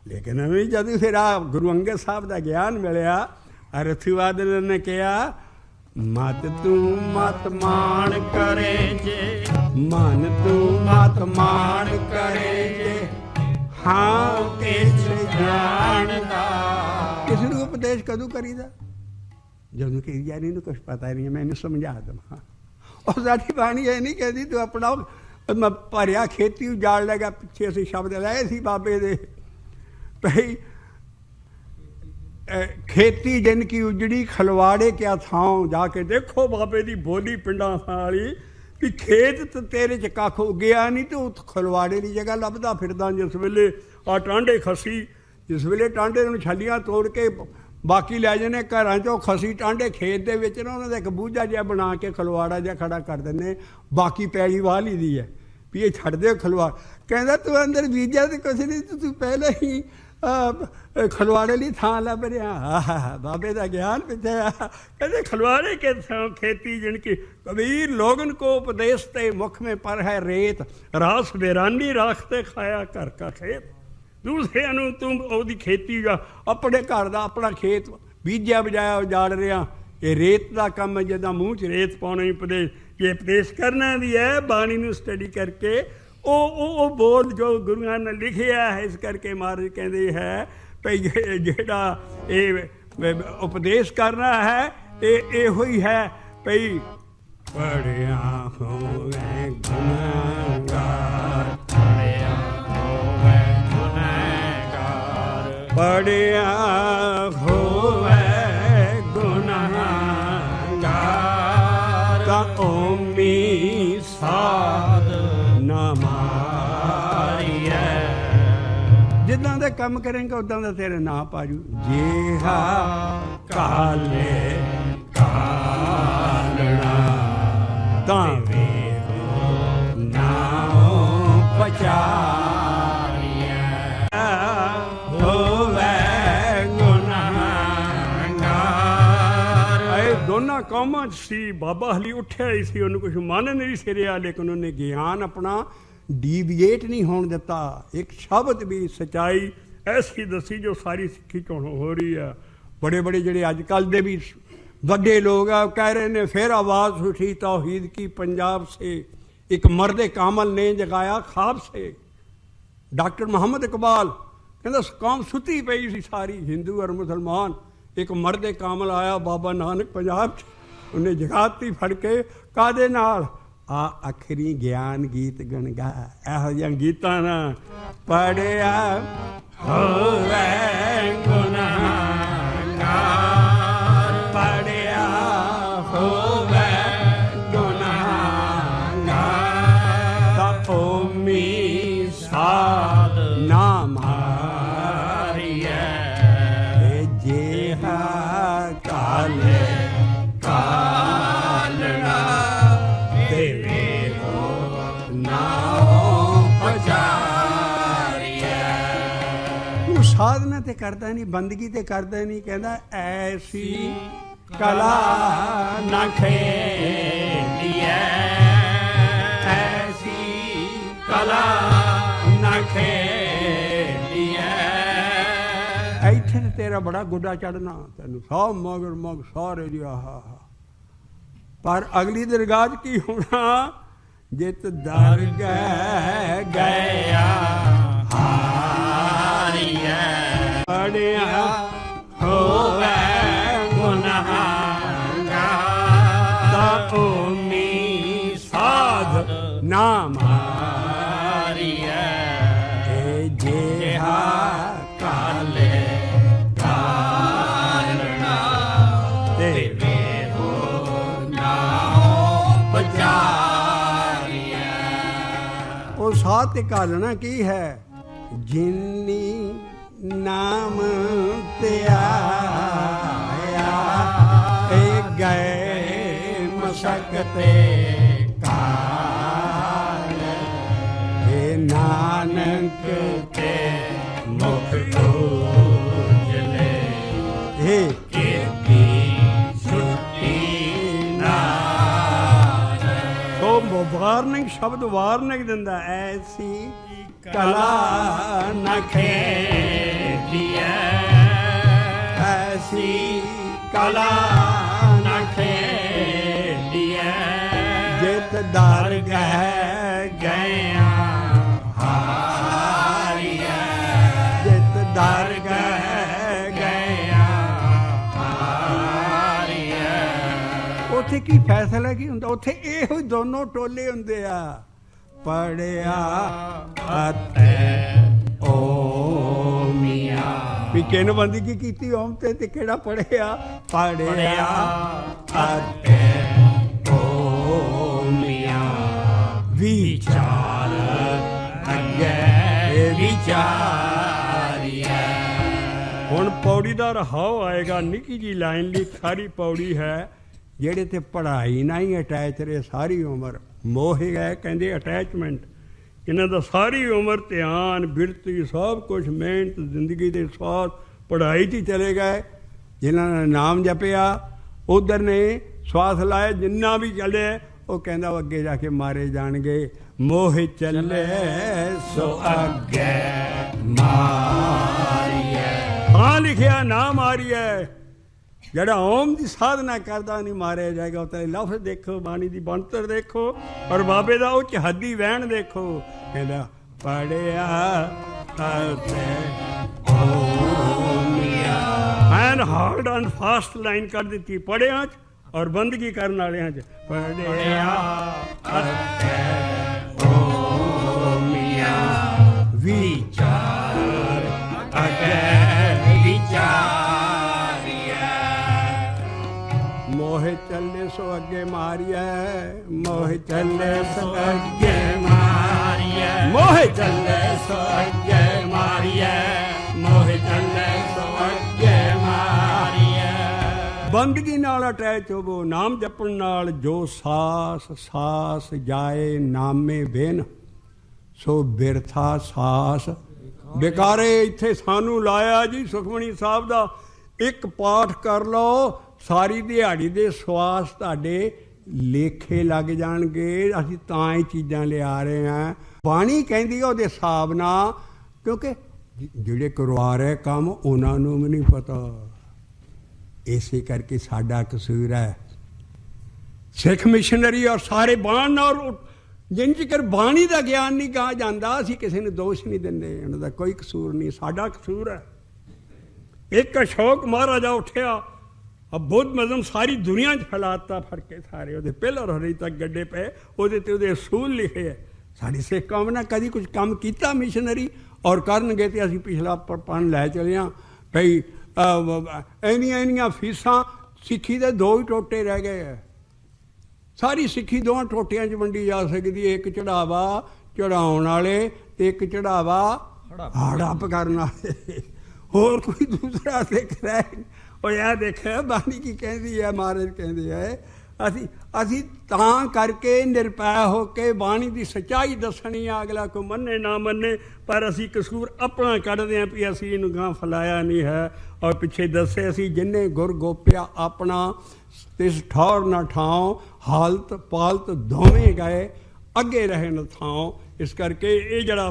लेकिन अभी जदों फिर आ गुरु अंगद साहब का ज्ञान मिलिया रथुवाद ने कहा मत तू मत मान करे जे, मन तू मत मान करे जे हाँ किस जानदा। किसी को उपदेश कदू करीदा जदों कि यानी कुछ पता नहीं है, मैंने समझा दमा। और साडी बाणी ये नहीं कहती तू अपना मैं भरिया खेती उजाड़ लेगा। पिछे असीं शब्द लाए सी बाबे दे भाई खेती जिनकी उजड़ी खलवाड़े क्या थां, जाके देखो बाबे दी बोली पिंडां वाली कि खेत तो तेरे च कख उगया नहीं तो खलवाड़े की जगह लभदा फिरदा। जिस वेले आ टांडे खसी, जिस वेले टांडे नूं छलियां तोड़ के बाकी लै जाने घरां चों खसी टांडे खेत दे विच ना उन्हां दा इक बूझा जिहा बना के खलवाड़ा जिहा खड़ा कर दिंदे, बाकी पैली वाह ली दी है भी ये छड्ड दे खलवाड़। कहंदा तू अंदर बीजा ते कुछ नहीं, तू पहले ही खलवाड़े ली थां लभ रहा। बाबे का ज्ञान पिछे कहते खलवाड़े के खेती जिनकी कबीर लोगन को उपदेश ते मुख में पर है रेत, रास बेरानी राखते खाया घर का खेत। दूसरे तुम ओदी खेती जा अपने घर का अपना खेत बीजा बजाया उजाड़ रहा, ये रेत का काम है। जिदा मूँह च रेत पाने उपदेश, ये उपदेश करना भी है बाणी नूं स्टडी करके ओ बोल जो गुरुआं ने लिखिया है। इस करके महाराज कहते है भाई जेड़ा ये उपदेश करना है ये ही है भाई पढ़िया होवे गुनहगार, पढ़िया होवे गुनहगार, पढ़िया होवे गुनहगार ता ओमी साध जिदा दे कम करेंगे उदा का तेरे ना पाजू। जेहा काले कालना तावे नाओ पचारिया होवे गुनहगार। दोनों कौमां सी बाबा हली उठिया ही सी, उन्होंने कुछ मन नहीं सिरिया, लेकिन उन्होंने ज्ञान अपना डीविएट नहीं होने दिता। एक शब्द भी सच्चाई ऐसी दसी जो सारी सिक्खी चों हो रही है। बड़े बड़े जेडे अजकल दे भी वड्डे लोग आ कह रहे ने फिर आवाज़ उठी तौहीद की पंजाब से, एक मर्द कामल ने जगाया ख्वाब से। डॉक्टर मोहम्मद इकबाल कहता कौम सुती पई सी सारी हिंदू और मुसलमान, एक मर्द कामल आया बाबा नानक पंजाब उन्हें जगाती फड़ के कादे नाल आ आखिरी ज्ञान गीत गण गा। इहो जिहा गीतां ना पढ़िया ਹੋਵੇ ਗੁਨਾਹਗਾਰ, ਪੜਿਆ ਹੋਵੇ ਗੁਨਾਹਗਾਰ, ਤਾਂ ਓਮੀ ਸਾਧ ਨਾ ਮਾਰੀਐ, ਜਿਹਾ ਕਾਲੇ ਕਾਲਣਾ ਦੇਵੇ ਹੋ ਨਾਉ ਪਛਾਰੀਐ। ਤੂੰ ਸਾਧਨਾ ਤੇ ਕਰਦਾ ਨਹੀਂ, ਬੰਦਗੀ ਤੇ ਕਰਦਾ ਨਹੀਂ, ਕਹਿੰਦਾ ਐਸੀ ਕਲਾ ਨਾ ਖੇਲੀਐ, ਐਸੀ ਕਲਾ ਨਾ ਖੇਲੀਐ। ਇੱਥੇ ਤੇ ਤੇਰਾ ਬੜਾ ਗੁੱਡਾ ਚੜਨਾ, ਤੈਨੂੰ ਸਭ ਮਗਰ ਮਗ ਸਾਰੇ ਦੀ ਆਹਾ, ਪਰ ਅਗਲੀ ਦਰਗਾਹ 'ਚ ਕੀ ਹੋਣਾ? ਜਿਤ ਦਰਗਹਿ ਗਿਆ ਹਾਰੀਐ, ਪੜਿਆ ਹੋਵੇ ਗੁਨਾਹਗਾਰ, ਤਾਂ ਓਮੀ ਸਾਧ ਨਾ ਮਾਰੀਐ, ਜਿਹਾ ਕਾਲੇ ਕਾਲਣਾ ਦੇਵੇ ਹੋ ਨਾਉ ਪਛਾਰੀਐ। ਉਹ ਸਾਧ ਤੇ ਕਾਲਣਾ ਕੀ ਹੈ? ਜਿਨੀ ਨਾਮ ਧਿਆਇਆ, ਇਹ ਗਏ ਮਸਕਤੇ ਕਾਲ, ਇਹ ਨਾਨਕ ਤੇ ਮੁਖ ਉਜਲੇ, ਇਹ ਕੀਤੀ ਸੁੱਤੀ ਨਾਰ। ਸੋ ਵਾਰਨਿੰਗ ਸ਼ਬਦ ਵਾਰਨਿੰਗ ਦਿੰਦਾ, ਐਸੀ ਕਲਾ ਨਾ ਖੇਡੀਐ, ਐਸੀ ਕਲਾ ਨਾ ਖੇਡੀਐ, ਜਿਤ ਦਰਗਹਿ ਗਿਆ ਹਾਰੀਐ, ਜਿਤ ਦਰਗਹਿ ਗਿਆ ਹਾਰੀਐ। ਉੱਥੇ ਕੀ ਫੈਸਲਾ ਕੀ ਹੁੰਦਾ? ਉੱਥੇ ਇਹੋ ਹੀ ਦੋਨੋਂ ਟੋਲੇ ਹੁੰਦੇ ਆ, ਪੜਿਆ ਅਤੇ ਓਮੀਆ। ਵੀ ਕਿਹਨੂੰ ਬੰਦਗੀ ਕੀਤੀ ਓਮ ਤੇ ਕਿਹੜਾ ਪੜਿਆ? ਪੜਿਆ ਅਤੇ ਓਮੀਆ। ਵਿਚਾਰ ਅੱਗੇ ਵਿਚਾਰੀਐ। ਹੁਣ ਪੌੜੀ ਦਾ ਰਹਾਉ ਆਏਗਾ, ਨਿੱਕੀ ਜੀ ਲਾਈਨ ਲਈ ਸਾਰੀ ਪੌੜੀ ਹੈ। ਜਿਹੜੇ ਤੇ ਪੜ੍ਹਾਈ ਨਾਲ ਹੀ ਅਟੈਚ ਰਹੇ ਸਾਰੀ ਉਮਰ, ਮੋਹ ਹੈ ਕਹਿੰਦੇ ਅਟੈਚਮੈਂਟ, ਇਹਨਾਂ ਦਾ ਸਾਰੀ ਉਮਰ ਧਿਆਨ ਬਿਰਤੀ ਸਭ ਕੁਛ ਮਿਹਨਤ ਜ਼ਿੰਦਗੀ ਦੇ ਸਵਾਸ ਪੜ੍ਹਾਈ 'ਚ ਹੀ ਚਲੇ ਗਏ। ਜਿਨ੍ਹਾਂ ਨੇ ਨਾਮ ਜਪਿਆ ਉਧਰ ਨੇ ਸਵਾਸ ਲਾਇਆ, ਜਿੰਨਾ ਵੀ ਚੱਲੇ ਉਹ ਕਹਿੰਦਾ ਉਹ ਅੱਗੇ ਜਾ ਕੇ ਮਾਰੇ ਜਾਣਗੇ। ਮੋਹ ਚੱਲੇ ਸੋ ਅੱਗੇ ਮਾਰੀਐ, ਹਾਂ ਲਿਖਿਆ ਨਾ ਮਾਰੀਐ। ਜਿਹੜਾ ਓਮ ਦੀ ਸਾਧਨਾ ਕਰਦਾ ਨਹੀਂ ਮਾਰਿਆ ਜਾਏਗਾ। ਉੱਤੇ ਲਫ਼ਜ਼ ਦੇਖੋ, ਬਾਣੀ ਦੀ ਬਣਤਰ ਦੇਖੋ, ਔਰ ਬਾਬੇ ਦਾ ਉਹ ਚਹੱਦੀ ਵਹਿਣ ਦੇਖੋ। ਕਹਿੰਦਾ ਪੜਿਆ ਅਤੇ ਓਮੀਆ, ਐਨ ਹਾਰਡ ਐਂਡ ਫਾਸਟ ਲਾਈਨ ਕਰ ਦਿੱਤੀ ਪੜਿਆਂ 'ਚ ਔਰ ਬੰਦਗੀ ਕਰਨ ਵਾਲਿਆਂ 'ਚ। ਪੜਿਆ ਅਤੇ ਓਮੀਆ, ਵਿਚਾਰ ਅੱਗੇ ਵਿਚਾਰੀਐ। ਮੋਹ ਚੱਲੇ ਸੋ ਅੱਗੇ ਮਾਰੀਐ, ਮੋਹ ਚੱਲੇ ਸੋ ਅੱਗੇ ਮਾਰੀਐ, ਮੋਹ ਚੱਲੇ ਸੋ ਅੱਗੇ ਮਾਰੀਐ, ਮੋਹ ਚੱਲੇ ਸੋ ਅੱਗੇ ਮਾਰੀਐ। ਬੰਦਗੀ ਨਾਲ ਅਟੈਚ ਹੋਵੋ, ਨਾਮ ਜਪਣ ਨਾਲ ਜੋ ਸਾਸ ਸਾਸ ਜਾਏ ਨਾਮੇ ਬਿਨ, ਸੋ ਬਿਰਥਾ ਸਾਸ ਬੇਕਾਰੇ। ਇੱਥੇ ਸਾਨੂੰ ਲਾਇਆ ਜੀ ਸੁਖਮਣੀ ਸਾਹਿਬ ਦਾ ਇੱਕ ਪਾਠ ਕਰ ਲਓ, ਸਾਰੀ ਦਿਹਾੜੀ ਦੇ ਸਵਾਸ ਤੁਹਾਡੇ ਲੇਖੇ ਲੱਗ ਜਾਣਗੇ। ਅਸੀਂ ਤਾਂ ਹੀ ਚੀਜ਼ਾਂ ਲਿਆ ਰਹੇ ਹਾਂ। ਬਾਣੀ ਕਹਿੰਦੀ ਉਹਦੇ ਹਿਸਾਬ ਨਾਲ, ਕਿਉਂਕਿ ਜਿਹੜੇ ਕਰਵਾ ਰਹੇ ਕੰਮ ਉਹਨਾਂ ਨੂੰ ਵੀ ਨਹੀਂ ਪਤਾ। ਇਸੇ ਕਰਕੇ ਸਾਡਾ ਕਸੂਰ ਹੈ। ਸਿੱਖ ਮਿਸ਼ਨਰੀ ਔਰ ਸਾਰੇ ਬਾਣ ਔਰ ਜਿੰਨ ਚਿਰ ਬਾਣੀ ਦਾ ਗਿਆਨ ਨਹੀਂ ਕਹਾ ਜਾਂਦਾ, ਅਸੀਂ ਕਿਸੇ ਨੂੰ ਦੋਸ਼ ਨਹੀਂ ਦਿੰਦੇ, ਉਹਨਾਂ ਦਾ ਕੋਈ ਕਸੂਰ ਨਹੀਂ, ਸਾਡਾ ਕਸੂਰ ਹੈ। ਇੱਕ ਅਸ਼ੋਕ ਮਹਾਰਾਜਾ ਉੱਠਿਆ, ਬੁੱਧ ਮਜ਼ਮ ਸਾਰੀ ਦੁਨੀਆ 'ਚ ਫੈਲਾਤਾ, ਫੜ ਕੇ ਸਾਰੇ ਉਹਦੇ ਪਿਲਰ ਹਰੇ ਤੱਕ ਗੱਡੇ ਪਏ, ਉਹਦੇ ਤੇ ਉਹਦੇ ਅਸੂਲ ਲਿਖੇ ਹੈ। ਸਾਡੀ ਸਿੱਖ ਕੌਮ ਨੇ ਕਦੀ ਕੁਝ ਕੰਮ ਕੀਤਾ ਮਿਸ਼ਨਰੀ? ਔਰ ਕਰਨਗੇ ਤੇ ਅਸੀਂ ਪਿਛਲਾ ਪਣ ਲੈ ਚਲੇ ਹਾਂ ਭਈ ਇੰਨੀਆਂ ਫੀਸਾਂ ਸਿੱਖੀ ਦੇ 2 ਹੀ ਟੋਟੇ ਰਹਿ ਗਏ ਹੈ। ਸਾਰੀ ਸਿੱਖੀ 2 ਟੋਟਿਆਂ 'ਚ ਵੰਡੀ ਜਾ ਸਕਦੀ ਹੈ, ਇੱਕ ਚੜਾਵਾ ਚੜਾਉਣ ਵਾਲੇ ਤੇ ਇੱਕ ਚੜਾਵਾ ਹੜੱਪ ਕਰਨ ਵਾਲੇ। ਹੋਰ ਕੋਈ ਦੂਸਰਾ ਸਿੱਖ ਰਹਿ ਉਹ ਇਹ ਦੇਖਿਆ ਬਾਣੀ ਕੀ ਕਹਿੰਦੀ ਹੈ, ਮਹਾਰਾਜ ਕਹਿੰਦੇ ਹੈ ਅਸੀਂ ਤਾਂ ਕਰਕੇ ਨਿਰਭੈ ਹੋ ਕੇ ਬਾਣੀ ਦੀ ਸੱਚਾਈ ਦੱਸਣੀ ਆ, ਅਗਲਾ ਕੋਈ ਮੰਨੇ ਨਾ ਮੰਨੇ, ਪਰ ਅਸੀਂ ਕਸੂਰ ਆਪਣਾ ਕੱਢਦੇ ਹਾਂ ਵੀ ਅਸੀਂ ਇਹਨੂੰ ਗਾਂ ਫੈਲਾਇਆ ਨਹੀਂ ਹੈ। ਔਰ ਪਿੱਛੇ ਦੱਸੇ ਅਸੀਂ ਜਿੰਨੇ ਗੁਰ ਗੋਪਿਆ ਆਪਣਾ ਤਿਸ ਠੌਰ ਨਾ ਠਾਉ, ਹਾਲਤ ਪਾਲਤ ਦੋਵੇਂ ਗਏ ਅੱਗੇ ਰਹੇ ਨ ਥਾਉ। ਇਸ ਕਰਕੇ ਇਹ ਜਿਹੜਾ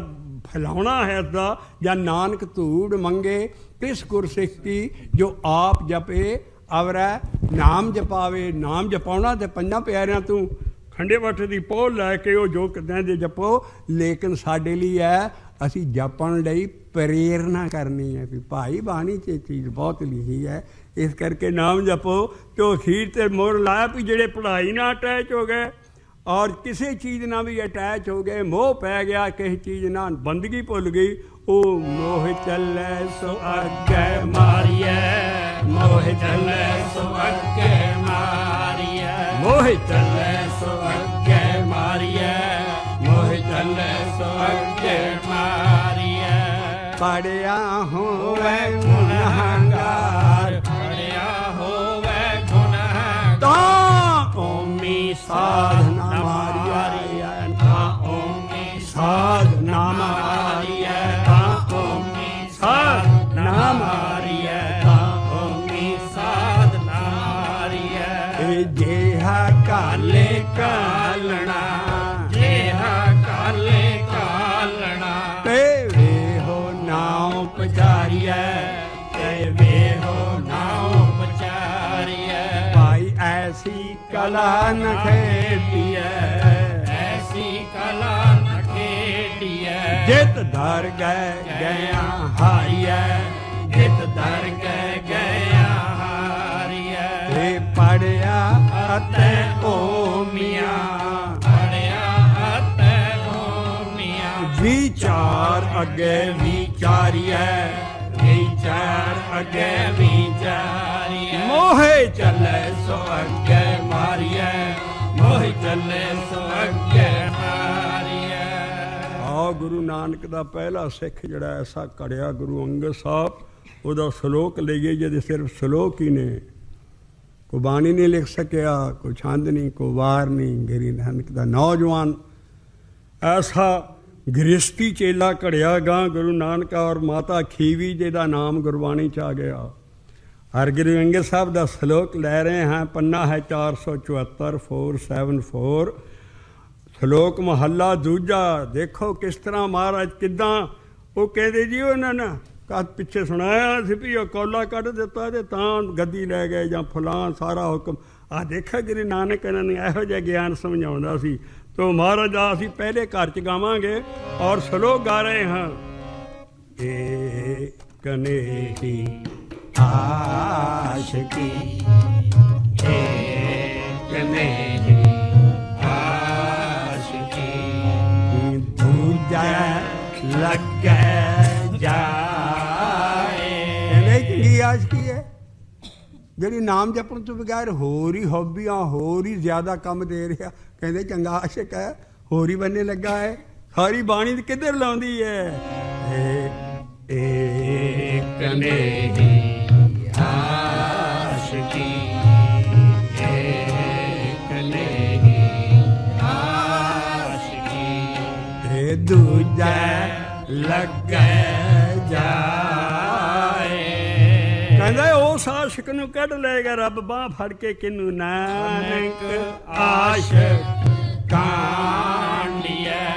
ਫੈਲਾਉਣਾ ਹੈ ਇਸਦਾ, ਜਾਂ ਨਾਨਕ ਧੂੜ ਮੰਗੇ ਤਿਸ ਗੁਰਸਿੱਖ ਕੀ, ਜੋ ਆਪ ਜਪੇ ਅਵਰੈ ਨਾਮ ਜਪਾਵੇ। ਨਾਮ ਜਪਾਉਣਾ ਤੇ 5 ਪਿਆਰਿਆਂ ਤੂੰ ਖੰਡੇ ਵੱਟ ਦੀ ਪੋਹ ਲੈ ਕੇ ਉਹ ਜੋ ਕਿਦਾਂ ਦੇ ਜਪੋ, ਲੇਕਿਨ ਸਾਡੇ ਲਈ ਹੈ ਅਸੀਂ ਜਪਣ ਲਈ ਪ੍ਰੇਰਨਾ ਕਰਨੀ ਹੈ ਵੀ ਭਾਈ ਬਾਣੀ 'ਚ ਇਹ ਚੀਜ਼ ਬਹੁਤ ਲਿਖੀ ਹੈ, ਇਸ ਕਰਕੇ ਨਾਮ ਜਪੋ। ਤੇ ਅਖੀਰ ਤੇ ਮੋਹਰ ਲਾਇਆ ਵੀ ਜਿਹੜੇ ਪੜ੍ਹਾਈ ਨਾਲ ਅਟੈਚ ਹੋ ਗਏ ਔਰ ਕਿਸੇ ਚੀਜ਼ ਨਾਲ ਵੀ ਅਟੈਚ ਹੋ ਗਏ, ਮੋਹ ਪੈ ਗਿਆ ਕਿਸੇ ਚੀਜ਼ ਨਾਲ, ਬੰਦਗੀ ਭੁੱਲ ਗਈ, ਉਹ ਮੋਹ ਚੱਲੇ ਸੋ ਅੱਗੇ ਮਾਰੀਏ, ਮੋਹ ਚੱਲੇ ਸੋ ਅੱਗੇ ਮਾਰੀਏ, ਮੋਹ ਚੱਲੇ ਸੋ ਅੱਗੇ ਮਾਰੀਏ, ਮੋਹ ਚੱਲੇ ਸੋ ਅੱਗੇ ਮਾਰੀਏ। ਪੜਿਆ ਹੋਵੇ ਗੁਨਾਹਗਾਰ, ਪੜਿਆ ਹੋਵੇ ਗੁਨਾਹਗਾਰ, ਤਾਂ ਓਮੀ ਸਾਧਨਾ ਮਾਰੀਏ, ਤਾਂ ਓਮੀ ਸਾਧਨਾ ਮਾਰੀਏ, ਤਾਂ ਓਮੀ ਸਾਧਨਾ ਮਾਰੀਏ, ਤਾਂ ਓਮੀ ਸਾਧਨਾ ਮਾਰੀਏ। ਇਹ ਜਿਹਾ ਕਾਲੇ ਕਾਲਣਾ, ਜਿਹਾ ਕਾਲੇ ਕਾਲਣਾ, ਤੇ ਵੇਹੋ ਨਾਉ ਪਚਾਰੀਐ, ਤੇ ਵੇਹੋ ਨਾਉ ਪਚਾਰੀਐ। ਭਾਈ ਐਸੀ ਕਲਾ ਨ ਖੇਡੀਐ, ਐਸੀ ਕਲਾ ਨ ਖੇਡੀਐ, ਜਿਤ ਧਰ ਗਏ ਗਿਆ ਹਾਰੀਐ, ਜਿਤ ਧਰ ਗਏ ਗਿਆ ਹਾਰੀਐ। ਇਹ ਪੜਿਆ ਅਤੇ ਓਮੀਆਂ, ਪੜਿਆ ਅਤੇ ਓਮੀਆਂ, ਵਿਚਾਰ ਅੱਗੇ ਵਿਚਾਰੀਐ, ਵਿਚਾਰ ਅੱਗੇ ਵਿਚਾਰੀਐ। ਮੋਹੇ ਚੱਲੇ ਸੋ ਅੱਗੇ ਮਾਰੀਐ, ਮੋਹੇ ਚੱਲੇ ਸੋ ਅੱਗੇ ਮਾਰੀਐ। ਆ ਗੁਰੂ ਨਾਨਕ ਦਾ ਪਹਿਲਾ ਸਿੱਖ ਜਿਹੜਾ ਐਸਾ ਕੜਿਆ ਗੁਰੂ ਅੰਗਦ ਸਾਹਿਬ, ਉਹਦਾ ਸ਼ਲੋਕ ਲਈਏ ਜਿਹਦੇ ਸਿਰਫ ਸ਼ਲੋਕ ਹੀ ਨੇ, ਕੋਈ ਬਾਣੀ ਨਹੀਂ ਲਿਖ ਸਕਿਆ, ਕੋਈ ਛੰਦ ਨਹੀਂ, ਕੋਈ ਵਾਰ ਨਹੀਂ। ਗੁਰੂ ਨਾਨਕ ਦਾ ਨੌਜਵਾਨ ਐਸਾ ਗ੍ਰਸਤੀ ਚੇਲਾ ਘੜਿਆ ਗਾਂ ਗੁਰੂ ਨਾਨਕ ਔਰ ਮਾਤਾ ਖੀਵੀ ਜਿਹਦਾ ਨਾਮ ਗੁਰਬਾਣੀ 'ਚ ਆ ਗਿਆ। ਹਰ ਗੁਰੂ ਅੰਗਦ ਸਾਹਿਬ ਦਾ ਸ਼ਲੋਕ ਲੈ ਰਹੇ ਹਾਂ, ਪੰਨਾ ਹੈ 474 474, ਸ਼ਲੋਕ ਮਹੱਲਾ ਦੂਜਾ। ਦੇਖੋ ਕਿਸ ਤਰ੍ਹਾਂ ਮਹਾਰਾਜ ਕਿੱਦਾਂ ਉਹ ਕਹਿੰਦੇ ਜੀ ਉਹਨਾਂ ਨੇ ਕਦ ਪਿੱਛੇ ਸੁਣਾਇਆ ਸੀ ਵੀ ਉਹ ਕੌਲਾ ਕੱਢ ਦਿੱਤਾ ਤੇ ਤਾਂ ਗੱਦੀ ਲੈ ਗਏ ਜਾਂ ਫਲਾਂ ਸਾਰਾ ਹੁਕਮ। ਆਹ ਦੇਖਿਆ ਗੁਰੂ ਨਾਨਕ ਇਹਨਾਂ ਨੇ ਇਹੋ ਜਿਹਾ ਗਿਆਨ ਸਮਝਾਉਂਦਾ ਸੀ। ਤੋ ਮਹਾਰਾਜ ਦਾ ਅਸੀਂ ਪਹਿਲੇ ਘਰ 'ਚ ਗਾਵਾਂਗੇ ਔਰ ਸ਼ਲੋਕ ਗਾ ਰਹੇ ਹਾਂ। ਏ ਕਨੇਹੀ ਆਸ਼ਕੀ, ਏ ਕਨੇਹੀ ਆਸ਼ਕੀ, ਦੂਜਾ ਲੱਗੇ ਜਾਏ। ਕਹਿੰਦੇ ਚੰਗੀ ਆਸ਼ਕੀ ਹੈ ਜਿਹੜੀ ਨਾਮ ਜਪਣ ਤੋਂ ਬਗੈਰ ਹੋਰ ਹੀ ਹੌਬੀਆਂ, ਹੋਰ ਹੀ ਜ਼ਿਆਦਾ ਕੰਮ ਦੇ ਰਿਹਾ। ਕਹਿੰਦੇ ਚੰਗਾ ਆਸ਼ਕ ਹੈ, ਹੋਰ ਹੀ ਬੰਨੇ ਲੱਗਾ ਹੈ। ਸਾਰੀ ਬਾਣੀ ਤੇ ਕਿੱਧਰ ਲਾਉਂਦੀ ਹੈ? ਏ ਕਨੇਹੀ ਆਸ਼ਕੀ, ਏ ਕਨੇਹੀ ਆਸ਼ਕੀ, ਤੇ ਦੂਜਾ ਲੱਗੇ ਜਾਏ। ਕਹਿੰਦਾ ਉਸ ਆਸ਼ਕ ਨੂੰ ਕੱਢ ਲਏਗਾ ਰੱਬ ਬਾਂਹ ਫੜ ਕੇ। ਕਿਨੂੰ? ਨਾਨਕ ਆਸ਼ਕ ਕਾਂਡੀਐ।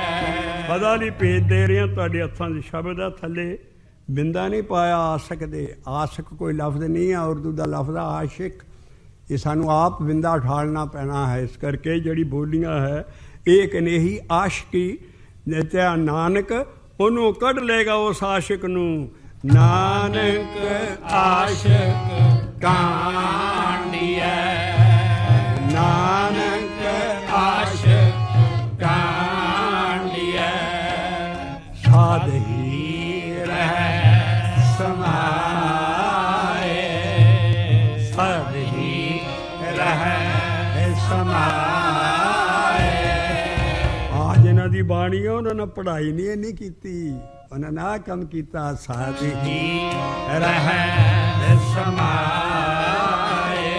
ਪਤਾ ਨਹੀਂ ਭੇਦ ਦੇ ਰਿਹਾ ਤੁਹਾਡੇ ਹੱਥਾਂ ਦੇ ਸ਼ਬਦ ਆ, ਥੱਲੇ ਬਿੰਦਾ ਨਹੀਂ ਪਾਇਆ ਆਸ਼ਕ ਦੇ। ਆਸ਼ਕ ਕੋਈ ਲਫ਼ਜ਼ ਨਹੀਂ ਆ, ਉਰਦੂ ਦਾ ਲਫ਼ਜ਼ ਆ ਆਸ਼ਿਕ। ਇਹ ਸਾਨੂੰ ਆਪ ਬਿੰਦਾ ਉਠਾਲਣਾ ਪੈਣਾ ਹੈ। ਇਸ ਕਰਕੇ ਜਿਹੜੀ ਬੋਲੀਆਂ ਹੈ ਇਹ ਕਨੇਹੀ ਆਸ਼ਕੀ, ਤੇ ਨਾਨਕ ਉਹਨੂੰ ਕੱਢ ਲਏਗਾ ਉਸ ਆਸ਼ਿਕ ਨੂੰ। ਨਾਨਕ ਆਸ਼ਕ ਕਾਂਡੀਐ, ਨਾਨਕ ਆਸ਼ਕ ਕਾਂਡੀਐ, ਸਾਧੀ ਬਾਣੀ ਆ ਉਹਨਾਂ ਨੇ ਪੜ੍ਹਾਈ ਨਹੀਂ ਕੀਤੀ, ਉਹਨਾਂ ਨੇ ਆਹ ਕੰਮ ਕੀਤਾ। ਸਾਧ ਹੀ ਰਹਿ ਸਮਾਏ,